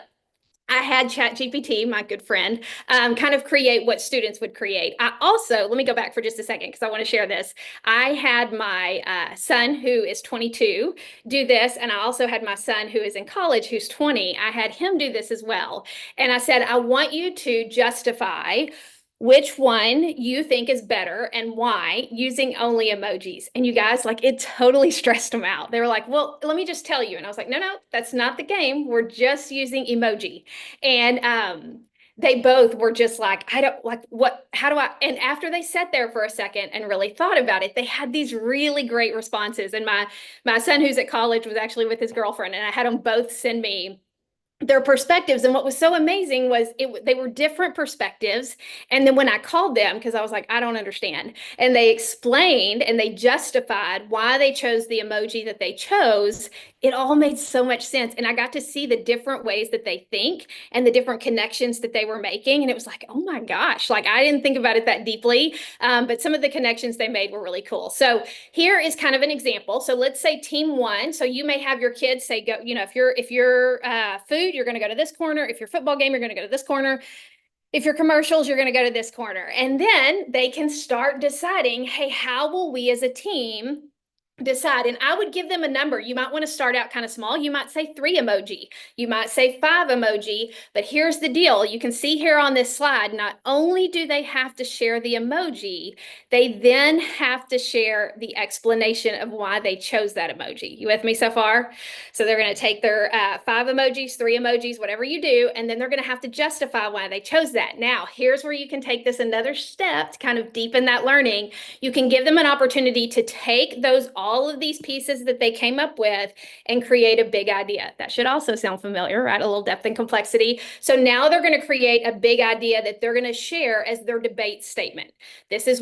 I had ChatGPT, my good friend, kind of create what students would create. I also, let me go back for just a second because I want to share this. I had my son who is 22 do this, and I also had my son who is in college who's 20. I had him do this as well. And I said, I want you to justify which one you think is better and why using only emojis. And you guys, like, it totally stressed them out. They were like, well, let me just tell you. And I was like, no, that's not the game. We're just using emoji. And they both were just like, I don't like what, how do I, and after they sat there for a second and really thought about it, they had these really great responses. And my son who's at college was actually with his girlfriend, and I had them both send me their perspectives. And what was so amazing was they were different perspectives. And then when I called them, because I was like, I don't understand, and they explained and they justified why they chose the emoji that they chose, it all made so much sense. And I got to see the different ways that they think and the different connections that they were making. And it was like, oh my gosh, like I didn't think about it that deeply. But some of the connections they made were really cool. So here is kind of an example. So let's say team one. So you may have your kids say, go, you know, if you're food, you're going to go to this corner. If you're football game, you're going to go to this corner. If you're commercials, you're going to go to this corner. And then they can start deciding, hey, how will we as a team decide? And I would give them a number. You might want to start out kind of small. You might say 3 emoji. You might say 5 emoji. But here's the deal. You can see here on this slide, not only do they have to share the emoji, they then have to share the explanation of why they chose that emoji. You with me so far? So they're going to take their 5 emojis, 3 emojis, whatever you do, and then they're going to have to justify why they chose that. Now, here's where you can take this another step to kind of deepen that learning. You can give them an opportunity to take all of these pieces that they came up with and create a big idea. That should also sound familiar, right? A little depth and complexity. So now they're going to create a big idea that they're going to share as their debate statement. This is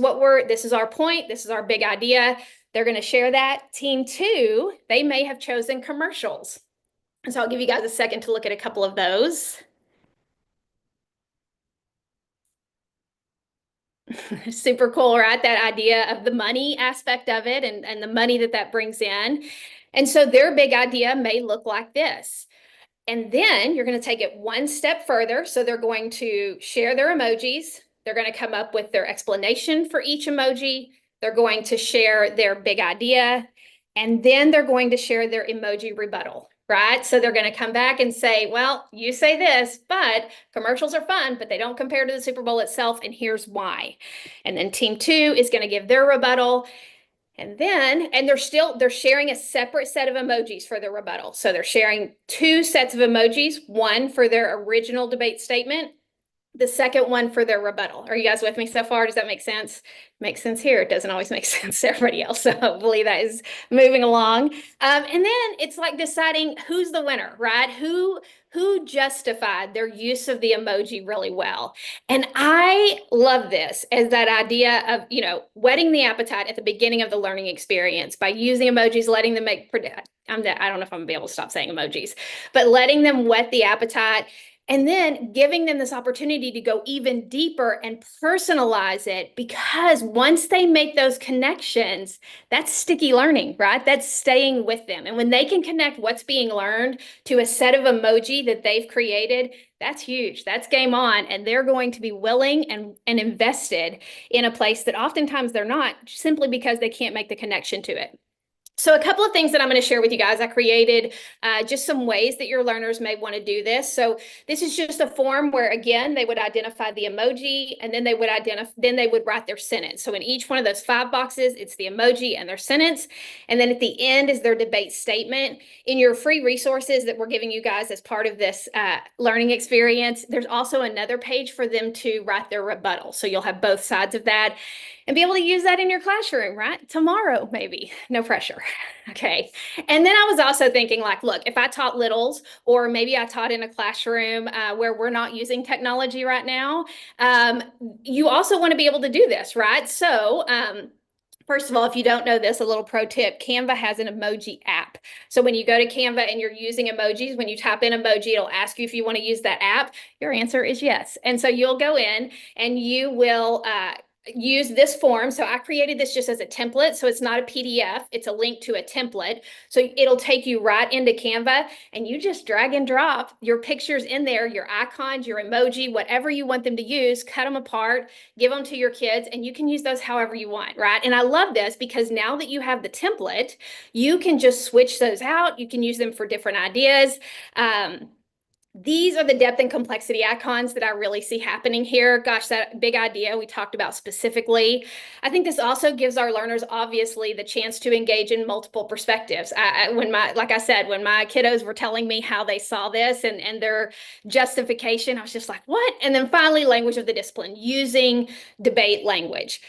our point. This is our big idea. They're going to share that. Team 2, they may have chosen commercials. And so I'll give you guys a second to look at a couple of those. Super cool, right? That idea of the money aspect of it and the money that brings in. And so their big idea may look like this. And then you're going to take it one step further. So they're going to share their emojis. They're going to come up with their explanation for each emoji. They're going to share their big idea. And then they're going to share their emoji rebuttal. Right? So they're going to come back and say, well, you say this, but commercials are fun, but they don't compare to the Super Bowl itself. And here's why. And then team 2 is going to give their rebuttal. And they're sharing a separate set of emojis for their rebuttal. So they're sharing 2 sets of emojis, one for their original debate statement, the second one for their rebuttal. Are you guys with me so far? Does that make sense? Makes sense here. It doesn't always make sense to everybody else. So hopefully that is moving along. And then it's like deciding who's the winner, right? Who justified their use of the emoji really well. And I love this as that idea of, you know, whetting the appetite at the beginning of the learning experience by using emojis, letting them I don't know if I'm gonna be able to stop saying emojis, but letting them whet the appetite. And then giving them this opportunity to go even deeper and personalize it, because once they make those connections, that's sticky learning, right? That's staying with them. And when they can connect what's being learned to a set of emoji that they've created, that's huge. That's game on. And they're going to be willing and invested in a place that oftentimes they're not, simply because they can't make the connection to it. So a couple of things that I'm going to share with you guys. I created just some ways that your learners may want to do this. So this is just a form where, again, they would identify the emoji, and then they would write their sentence. So in each one of those 5 boxes, it's the emoji and their sentence. And then at the end is their debate statement. In your free resources that we're giving you guys as part of this learning experience, there's also another page for them to write their rebuttal. So you'll have both sides of that and be able to use that in your classroom, right? Tomorrow, maybe. No pressure. Okay. And then I was also thinking, like, look, if I taught littles, or maybe I taught in a classroom where we're not using technology right now, you also want to be able to do this, right? So, first of all, if you don't know this, a little pro tip, Canva has an emoji app. So when you go to Canva and you're using emojis, when you type in emoji, it'll ask you if you want to use that app. Your answer is yes. And so you'll go in and you will use this form. So I created this just as a template. So it's not a PDF, it's a link to a template. So it'll take you right into Canva, and you just drag and drop your pictures in there, your icons, your emoji, whatever you want them to use, cut them apart, give them to your kids, and you can use those however you want, right? And I love this because now that you have the template, you can just switch those out. You can use them for different ideas. These are the depth and complexity icons that I really see happening here. Gosh, that big idea we talked about specifically. I think this also gives our learners, obviously, the chance to engage in multiple perspectives. Like I said, when my kiddos were telling me how they saw this and their justification, I was just like, what? And then finally, language of the discipline, using debate language.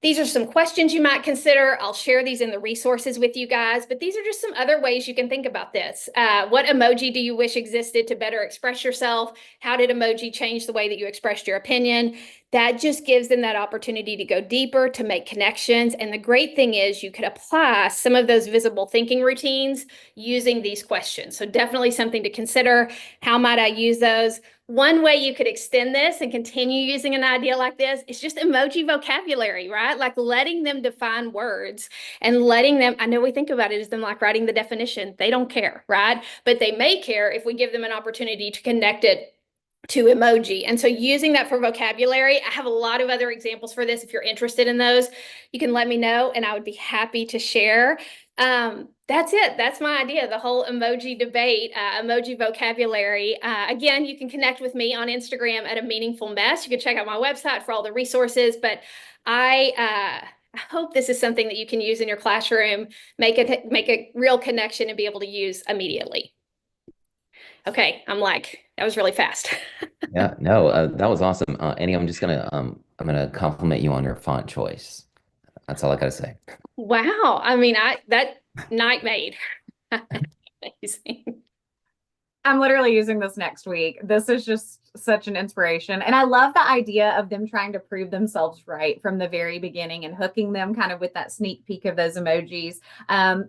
These are some questions you might consider. I'll share these in the resources with you guys, but these are just some other ways you can think about this. What emoji do you wish existed to better express yourself? How did emoji change the way that you expressed your opinion? That just gives them that opportunity to go deeper, to make connections. And the great thing is you could apply some of those visible thinking routines using these questions. So definitely something to consider. How might I use those? One way you could extend this and continue using an idea like this is just emoji vocabulary, right? Like letting them define words and letting them, I know we think about it as them like writing the definition. They don't care, right? But they may care if we give them an opportunity to connect it to emoji. And so using that for vocabulary, I have a lot of other examples for this. If you're interested in those, you can let me know and I would be happy to share. That's it. That's my idea, the whole emoji debate, emoji vocabulary. Again, you can connect with me on Instagram at A Meaningful Mess. You can check out my website for all the resources, but I hope this is something that you can use in your classroom, make a real connection and be able to use immediately. Okay, that was really fast. Yeah, no, that was awesome. Annie, I'm gonna compliment you on your font choice. That's all I gotta say. Wow. I mean, that night made. Amazing. I'm literally using this next week. This is just such an inspiration. And I love the idea of them trying to prove themselves right from the very beginning and hooking them kind of with that sneak peek of those emojis.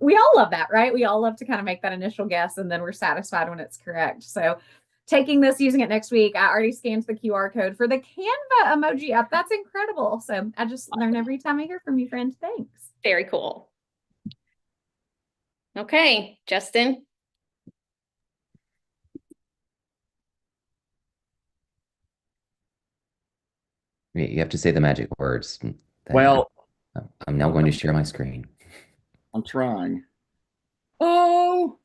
We all love that, right? We all love to kind of make that initial guess and then we're satisfied when it's correct. So taking this, using it next week, I already scanned the QR code for the Canva emoji app. That's incredible. So I just learn every time I hear from you, friend. Thanks. Very cool. Okay, Justin. You have to say the magic words. Well, I'm now going to share my screen. I'm trying. Oh,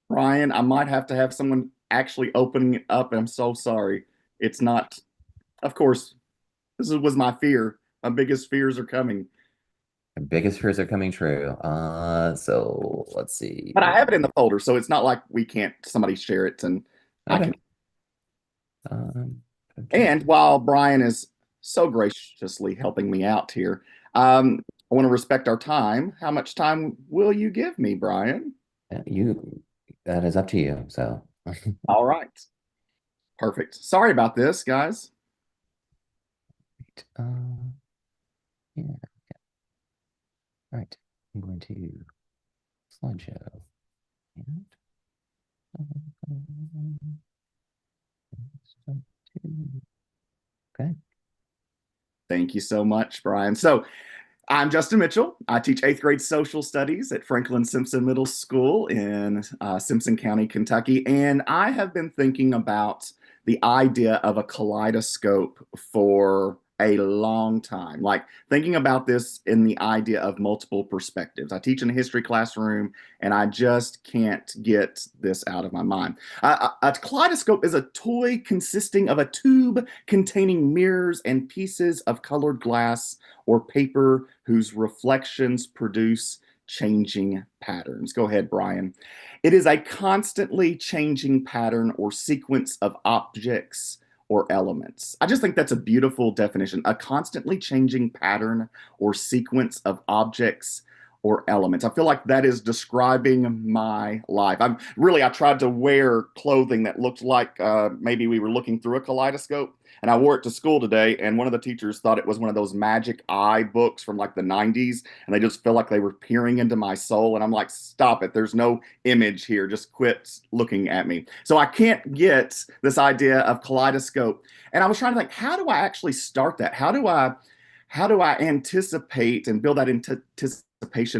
Ryan, I might have to have someone actually opening it up. I'm so sorry. It's not, of course, was my fear. My biggest fears are coming. My biggest fears are coming true. So let's see. But I have it in the folder, so it's not like we can't somebody share it and I Okay. can. And while Brian is so graciously helping me out here, I want to respect our time. How much time will you give me, Brian? That is up to you. So All right. Perfect. Sorry about this, guys. yeah. All right. I'm going to slideshow. And okay. Thank you so much, Brian. So I'm Justin Mitchell. I teach 8th grade social studies at Franklin Simpson Middle School in Simpson County, Kentucky. And I have been thinking about the idea of a kaleidoscope for a long time, like thinking about this in the idea of multiple perspectives. I teach in a history classroom and I just can't get this out of my mind. A kaleidoscope is a toy consisting of a tube containing mirrors and pieces of colored glass or paper whose reflections produce changing patterns. Go ahead, Brian. It is a constantly changing pattern or sequence of objects or elements. I just think that's a beautiful definition. A constantly changing pattern or sequence of objects or elements. I feel like that is describing my life. I tried to wear clothing that looked like maybe we were looking through a kaleidoscope, and I wore it to school today, and one of the teachers thought it was one of those magic eye books from like the 90s, and they just felt like they were peering into my soul, and I'm like, stop it, there's no image here, just quit looking at me. So I can't get this idea of kaleidoscope, and I was trying to think, how do I actually start that? How do I anticipate and build that anticipation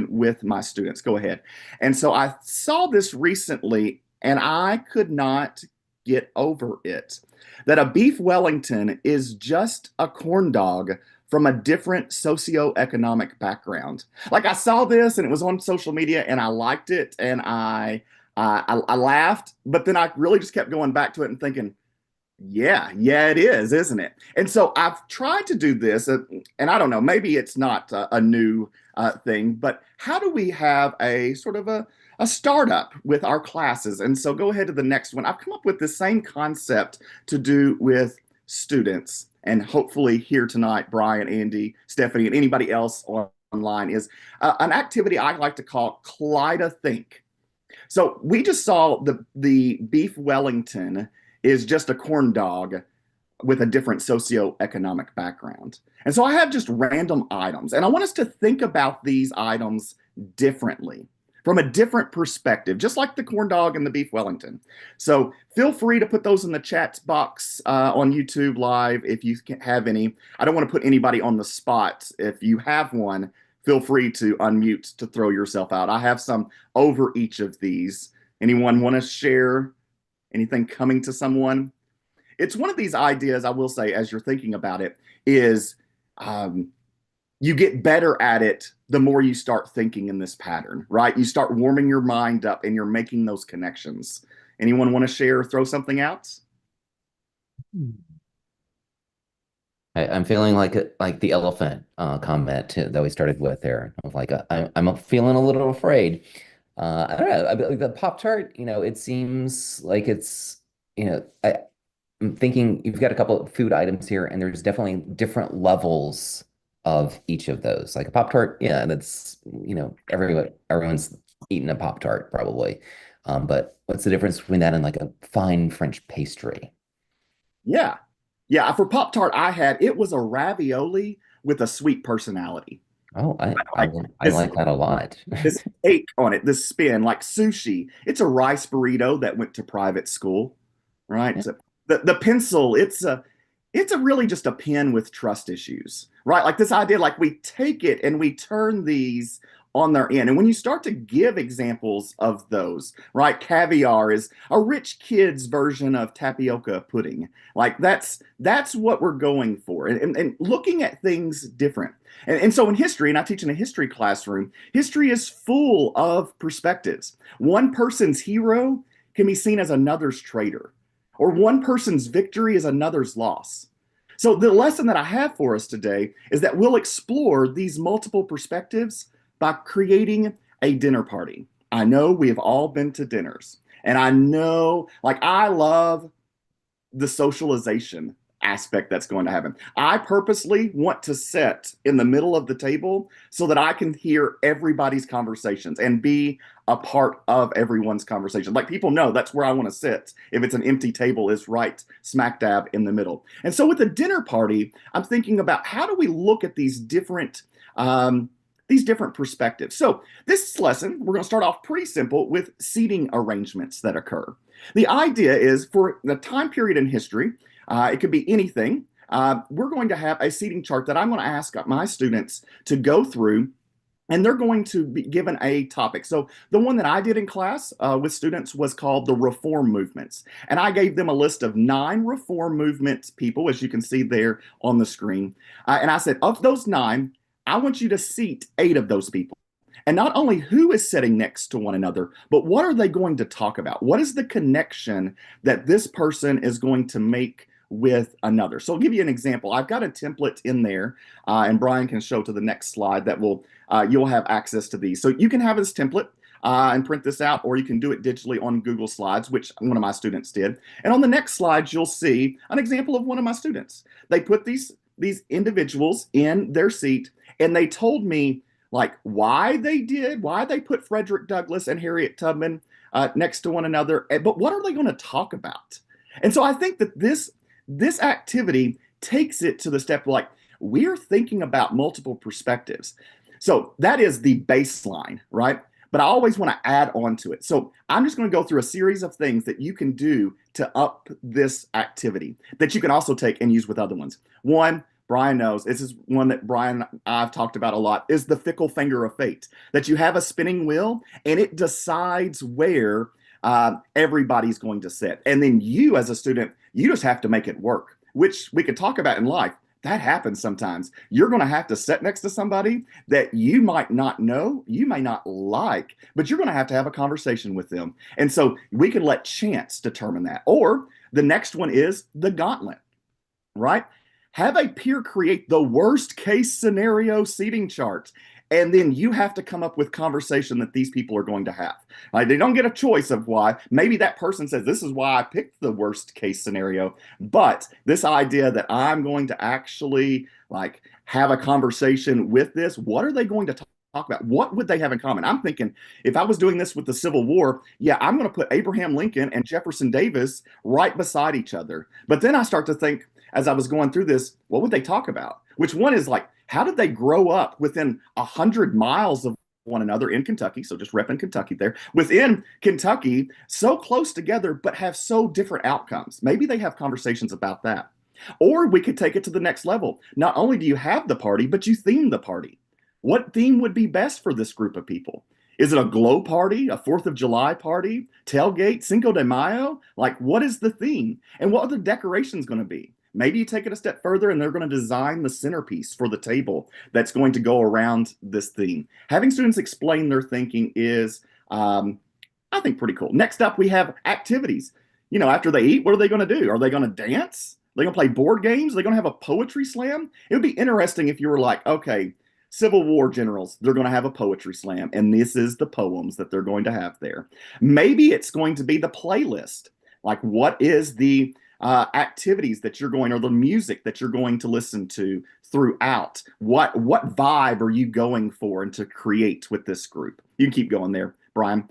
with my students? Go ahead. And so I saw this recently and I could not get over it. That a beef Wellington is just a corn dog from a different socioeconomic background. Like I saw this and it was on social media and I liked it and I laughed, but then I really just kept going back to it and thinking, yeah, it is, isn't it? And so I've tried to do this, and I don't know, maybe it's not a new thing, but how do we have a sort of a startup with our classes? And so go ahead to the next one. I've come up with the same concept to do with students, and hopefully here tonight, Brian, Andy, Stephanie, and anybody else online, is an activity I like to call Think. So we just saw the beef Wellington is just a corn dog with a different socioeconomic background. And so I have just random items, and I want us to think about these items differently, from a different perspective, just like the corn dog and the beef Wellington. So feel free to put those in the chat box on YouTube Live if you have any. I don't want to put anybody on the spot. If you have one, feel free to unmute to throw yourself out. I have some over each of these. Anyone want to share anything coming to someone? It's one of these ideas, I will say, as you're thinking about it, is you get better at it the more you start thinking in this pattern, right? You start warming your mind up and you're making those connections. Anyone want to share or throw something out? I'm feeling like the elephant comment that we started with there. Of like I'm feeling a little afraid. I don't know. The Pop-Tart, it seems like it's, I'm thinking you've got a couple of food items here, and there's definitely different levels of each of those. Like a Pop-Tart, yeah, that's, everyone's eating a Pop-Tart probably. But what's the difference between that and like a fine French pastry? Yeah. Yeah, for Pop-Tart it was a ravioli with a sweet personality. Oh, I like that a lot. This take on it, this spin, like sushi. It's a rice burrito that went to private school, right? Yeah. So the pencil, it's a really just a pen with trust issues, right? Like this idea, like we take it and we turn these on their end. And when you start to give examples of those, right? Caviar is a rich kid's version of tapioca pudding. Like that's what we're going for. And looking at things different. And so in history, and I teach in a history classroom, history is full of perspectives. One person's hero can be seen as another's traitor, or one person's victory is another's loss. So the lesson that I have for us today is that we'll explore these multiple perspectives by creating a dinner party. I know we have all been to dinners, and I know, like, I love the socialization aspect that's going to happen. I purposely want to sit in the middle of the table so that I can hear everybody's conversations and be a part of everyone's conversation. Like, people know that's where I want to sit. If it's an empty table, is right smack dab in the middle. And so with the dinner party, I'm thinking about how do we look at these different perspectives. So this lesson, we're going to start off pretty simple with seating arrangements that occur. The idea is, for the time period in history, it could be anything. We're going to have a seating chart that I'm going to ask my students to go through, and they're going to be given a topic. So the one that I did in class with students was called the Reform Movements. And I gave them a list of 9 Reform Movement people, as you can see there on the screen. And I said, of those 9, I want you to seat 8 of those people. And not only who is sitting next to one another, but what are they going to talk about? What is the connection that this person is going to make with another? So I'll give you an example. I've got a template in there, and Brian can show to the next slide that you'll have access to these. So you can have this template and print this out, or you can do it digitally on Google Slides, which one of my students did. And on the next slide, you'll see an example of one of my students. They put these individuals in their seat, and they told me like why they put Frederick Douglass and Harriet Tubman next to one another, but what are they going to talk about? And so I think that this activity takes it to the step like we're thinking about multiple perspectives. So that is the baseline, right? But I always want to add on to it. So I'm just going to go through a series of things that you can do to up this activity that you can also take and use with other ones. One, Brian knows, this is one that Brian and I've talked about a lot, is the fickle finger of fate. That you have a spinning wheel and it decides where everybody's going to sit. And then you as a student, you just have to make it work, which we could talk about in life. That happens sometimes. You're going to have to sit next to somebody that you might not know, you may not like, but you're going to have a conversation with them. And so we can let chance determine that. Or the next one is the gauntlet, right? Have a peer create the worst case scenario seating chart. And then you have to come up with conversation that these people are going to have. Like, they don't get a choice of why. Maybe that person says, this is why I picked the worst case scenario. But this idea that I'm going to actually like have a conversation with this, what are they going to talk about? What would they have in common? I'm thinking, if I was doing this with the Civil War, yeah, I'm going to put Abraham Lincoln and Jefferson Davis right beside each other. But then I start to think, as I was going through this, what would they talk about? Which one is like, how did they grow up within 100 miles of one another in Kentucky? So just repping Kentucky there. Within Kentucky, so close together, but have so different outcomes. Maybe they have conversations about that. Or we could take it to the next level. Not only do you have the party, but you theme the party. What theme would be best for this group of people? Is it a glow party, a 4th of July party, tailgate, Cinco de Mayo? Like, what is the theme? And what are the decorations going to be? Maybe you take it a step further and they're going to design the centerpiece for the table that's going to go around this theme. Having students explain their thinking is, I think, pretty cool. Next up, we have activities. You know, after they eat, what are they going to do? Are they going to dance? Are they going to play board games? Are they going to have a poetry slam? It would be interesting if you were like, okay, Civil War generals, they're going to have a poetry slam, and this is the poems that they're going to have there. Maybe it's going to be the playlist. Like, what is the activities that you're going, or the music that you're going to listen to throughout? What vibe are you going for and to create with this group? You can keep going there, Brian.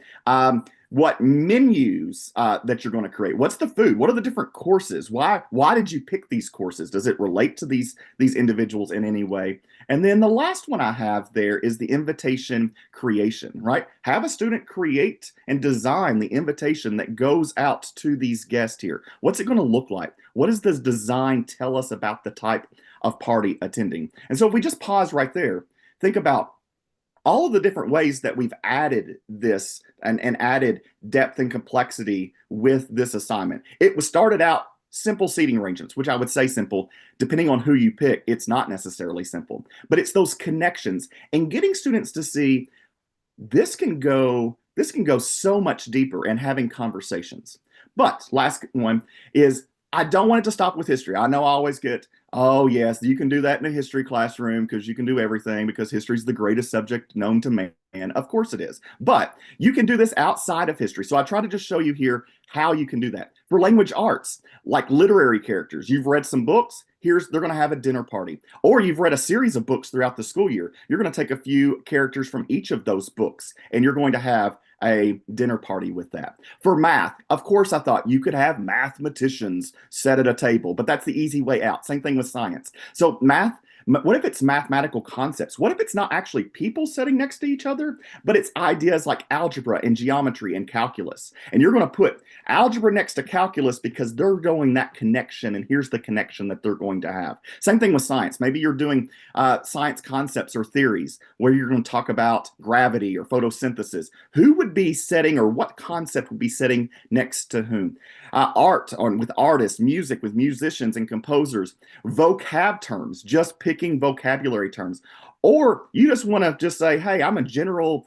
What menus that you're going to create? What's the food? What are the different courses? Why did you pick these courses? Does it relate to these individuals in any way? And then the last one I have there is the invitation creation, right? Have a student create and design the invitation that goes out to these guests here. What's it going to look like? What does this design tell us about the type of party attending? And so if we just pause right there, think about all of the different ways that we've added this and added depth and complexity with this assignment. It was started out simple seating arrangements, which I would say simple. Depending on who you pick, it's not necessarily simple, but it's those connections and getting students to see this can go so much deeper and having conversations. But last one is, I don't want it to stop with history. I know I always get, oh yes, you can do that in a history classroom because you can do everything because history is the greatest subject known to man. Of course it is. But you can do this outside of history. So I try to just show you here how you can do that. For language arts, like literary characters, you've read some books, they're going to have a dinner party. Or you've read a series of books throughout the school year. You're going to take a few characters from each of those books, and you're going to have a dinner party with that. For math, of course, I thought you could have mathematicians set at a table, but that's the easy way out. Same thing with science. So math, what if it's mathematical concepts? What if it's not actually people sitting next to each other, but it's ideas like algebra and geometry and calculus? And you're going to put algebra next to calculus because they're going that connection, and here's the connection that they're going to have. Same thing with science. Maybe you're doing science concepts or theories where you're going to talk about gravity or photosynthesis. Who would be setting, or what concept would be sitting next to whom? Art with artists, music with musicians and composers, vocab terms, just picking vocabulary terms. Or you just want to just say, hey, I'm a general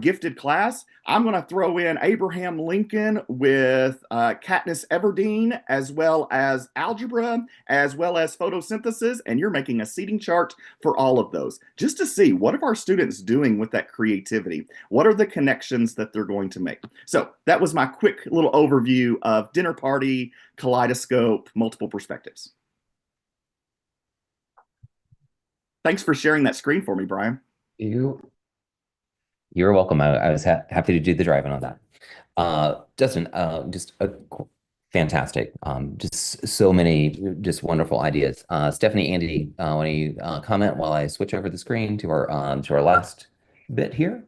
gifted class. I'm going to throw in Abraham Lincoln with Katniss Everdeen, as well as algebra, as well as photosynthesis, and you're making a seating chart for all of those, just to see what are our students doing with that creativity? What are the connections that they're going to make? So that was my quick little overview of dinner party, kaleidoscope, multiple perspectives. Thanks for sharing that screen for me, Brian. You're welcome. I was happy to do the driving on that. Justin, just fantastic. Just so many just wonderful ideas. Stephanie, Andy, want to comment while I switch over the screen to our last bit here?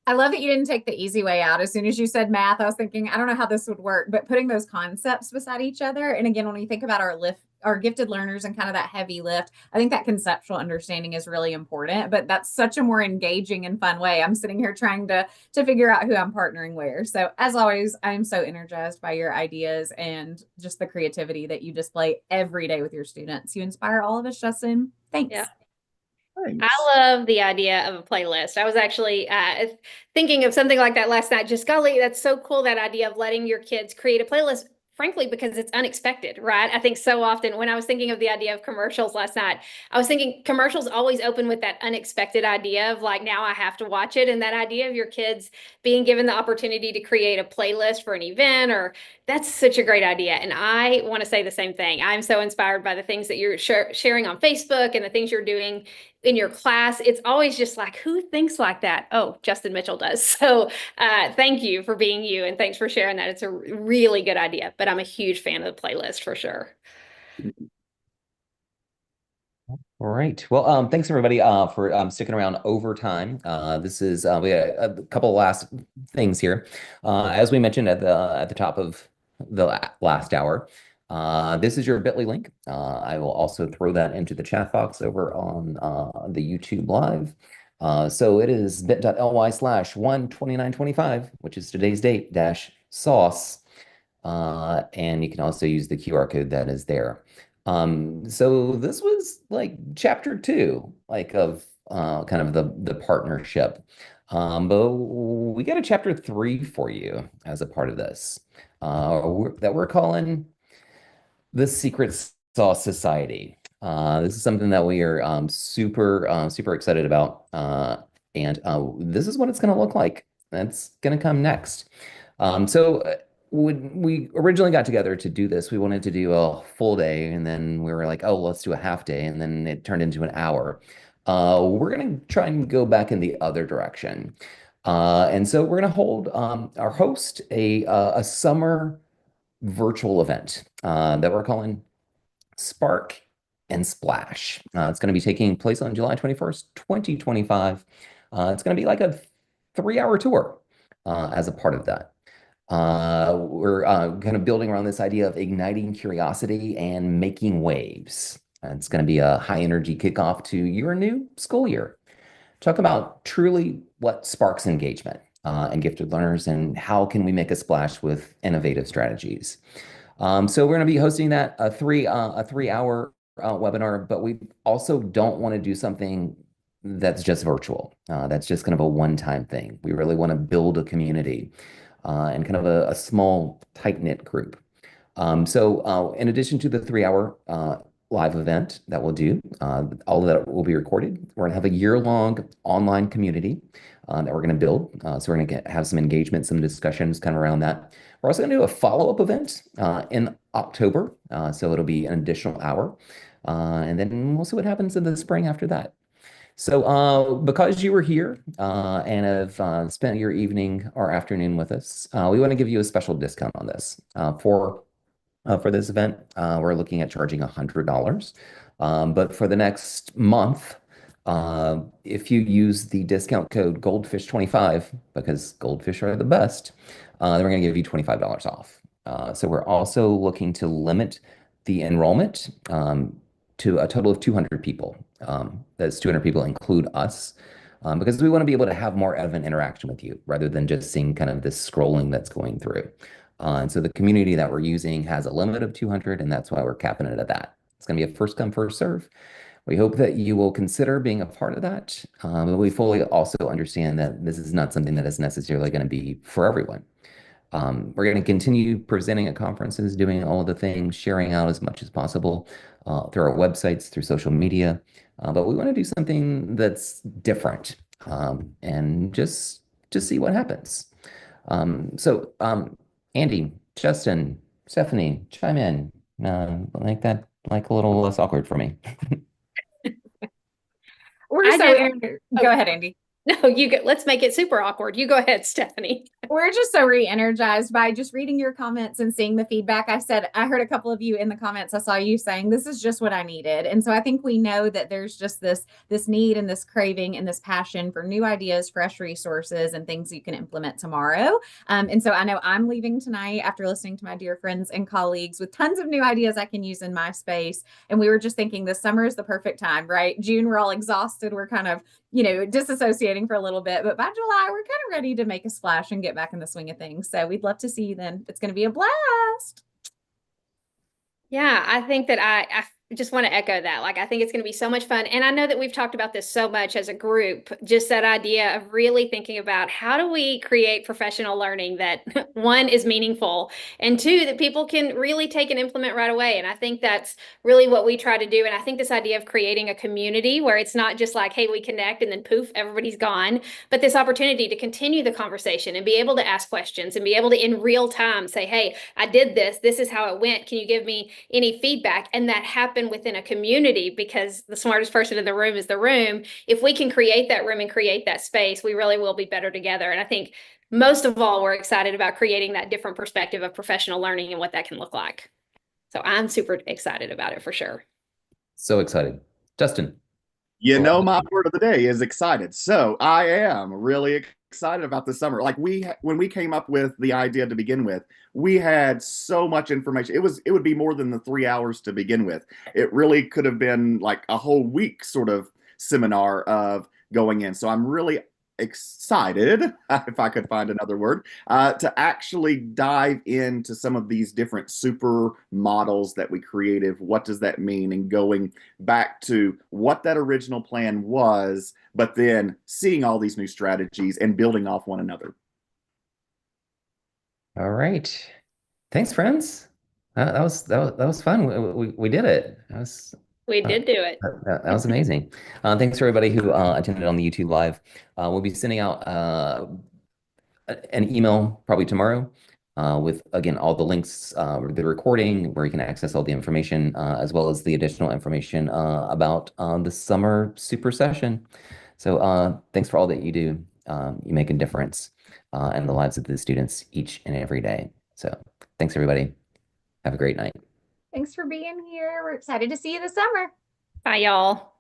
I love that you didn't take the easy way out. As soon as you said math, I was thinking, I don't know how this would work, but putting those concepts beside each other. And again, when we think about our gifted learners and kind of that heavy lift, I think that conceptual understanding is really important, but that's such a more engaging and fun way. I'm sitting here trying to figure out who I'm partnering where. So as always, I'm so energized by your ideas and just the creativity that you display every day with your students. You inspire all of us, Justin. Thanks. Yeah. Thanks. I love the idea of a playlist. I was actually thinking of something like that last night. Just golly, that's so cool, that idea of letting your kids create a playlist frankly, because it's unexpected, right? I think so often when I was thinking of the idea of commercials last night, I was thinking commercials always open with that unexpected idea of like, now I have to watch it. And that idea of your kids being given the opportunity to create a playlist for an event, or that's such a great idea. And I want to say the same thing. I'm so inspired by the things that you're sharing on Facebook and the things you're doing in your class. It's always just like, who thinks like that? Oh, Justin Mitchell does. So thank you for being you, and thanks for sharing that. It's a really good idea, but I'm a huge fan of the playlist for sure. All right. Well, thanks everybody for sticking around over time. This is we got a couple of last things here. As we mentioned at the top of the last hour, this is your Bitly link. I will also throw that into the chat box over on the YouTube live. So it is bit.ly/12925, which is today's date dash sauce. And you can also use the QR code that is there. So this was like chapter 2, like of kind of the partnership. But we got a chapter 3 for you as a part of this, that we're calling the Secret Sauce Society. This is something that we are super excited about. And this is what it's going to look like. That's going to come next. So when we originally got together to do this, we wanted to do a full day, and then we were like, oh, let's do a half day, and then it turned into an hour. We're going to try and go back in the other direction. And so we're going to hold our host a summer virtual event that we're calling Spark and Splash. It's going to be taking place on July 21st, 2025. It's going to be like a 3-hour tour as a part of that. We're kind of building around this idea of igniting curiosity and making waves. It's going to be a high energy kickoff to your new school year. Talk about truly what sparks engagement and gifted learners, and how can we make a splash with innovative strategies. So we're going to be hosting that a 3-hour webinar, but we also don't want to do something that's just virtual. That's just kind of a one-time thing. We really want to build a community and kind of a small, tight-knit group. So in addition to the 3-hour live event that we'll do, all of that will be recorded. We're going to have a year-long online community that we're going to build. So we're going to have some engagement, some discussions kind of around that. We're also going to do a follow-up event in October. So it'll be an additional hour. And then we'll see what happens in the spring after that. So because you were here and have spent your evening or afternoon with us, we want to give you a special discount on this. For this event, we're looking at charging $100. But for the next month, if you use the discount code Goldfish25, because goldfish are the best, then we're going to give you $25 off. So we're also looking to limit the enrollment to a total of 200 people. Those 200 people include us, because we want to be able to have more of an interaction with you rather than just seeing kind of this scrolling that's going through. And so the community that we're using has a limit of 200, and that's why we're capping it at that. It's going to be a first come, first serve. We hope that you will consider being a part of that, but we fully also understand that this is not something that is necessarily going to be for everyone. We're going to continue presenting at conferences, doing all of the things, sharing out as much as possible through our websites, through social media, but we want to do something that's different and just see what happens. So Andy, Justin, Stephanie, chime in. Like that, like a little less awkward for me. Go ahead, Andy. No, you go. Let's make it super awkward. You go ahead, Stephanie. We're just so re-energized by just reading your comments and seeing the feedback. I heard a couple of you in the comments. I saw you saying this is just what I needed. And so I think we know that there's just this need and this craving and this passion for new ideas, fresh resources, and things you can implement tomorrow. And so I know I'm leaving tonight after listening to my dear friends and colleagues with tons of new ideas I can use in my space. And we were just thinking this summer is the perfect time, right? June, we're all exhausted. We're kind of, disassociating for a little bit, but by July, we're kind of ready to make a splash and get back in the swing of things. So we'd love to see you then. It's going to be a blast. Yeah, I think that just want to echo that. Like, I think it's going to be so much fun. And I know that we've talked about this so much as a group, just that idea of really thinking about how do we create professional learning that one is meaningful and two, that people can really take and implement right away. And I think that's really what we try to do. And I think this idea of creating a community where it's not just like, hey, we connect and then poof, everybody's gone, but this opportunity to continue the conversation and be able to ask questions and be able to in real time say, hey, I did this. This is how it went. Can you give me any feedback? And that happen within a community, because the smartest person in the room is the room. If we can create that room and create that space, we really will be better together. And I think most of all, we're excited about creating that different perspective of professional learning and what that can look like. So I'm super excited about it for sure. So excited. Justin. You know, my word of the day is excited. So I am really excited about the summer. Like when we came up with the idea to begin with, we had so much information. It would be more than the 3 hours to begin with. It really could have been like a whole week sort of seminar of going in. So I'm really excited, if I could find another word, to actually dive into some of these different super models that we created. What does that mean? And going back to what that original plan was, but then seeing all these new strategies and building off one another. All right. Thanks, friends. That was fun. We did it. We did do it. That was amazing. Thanks for everybody who attended on the YouTube live. We'll be sending out an email probably tomorrow with, again, all the links, the recording, where you can access all the information, as well as the additional information about the summer super session. So thanks for all that you do. You make a difference in the lives of the students each and every day. So thanks, everybody. Have a great night. Thanks for being here. We're excited to see you this summer. Bye, y'all.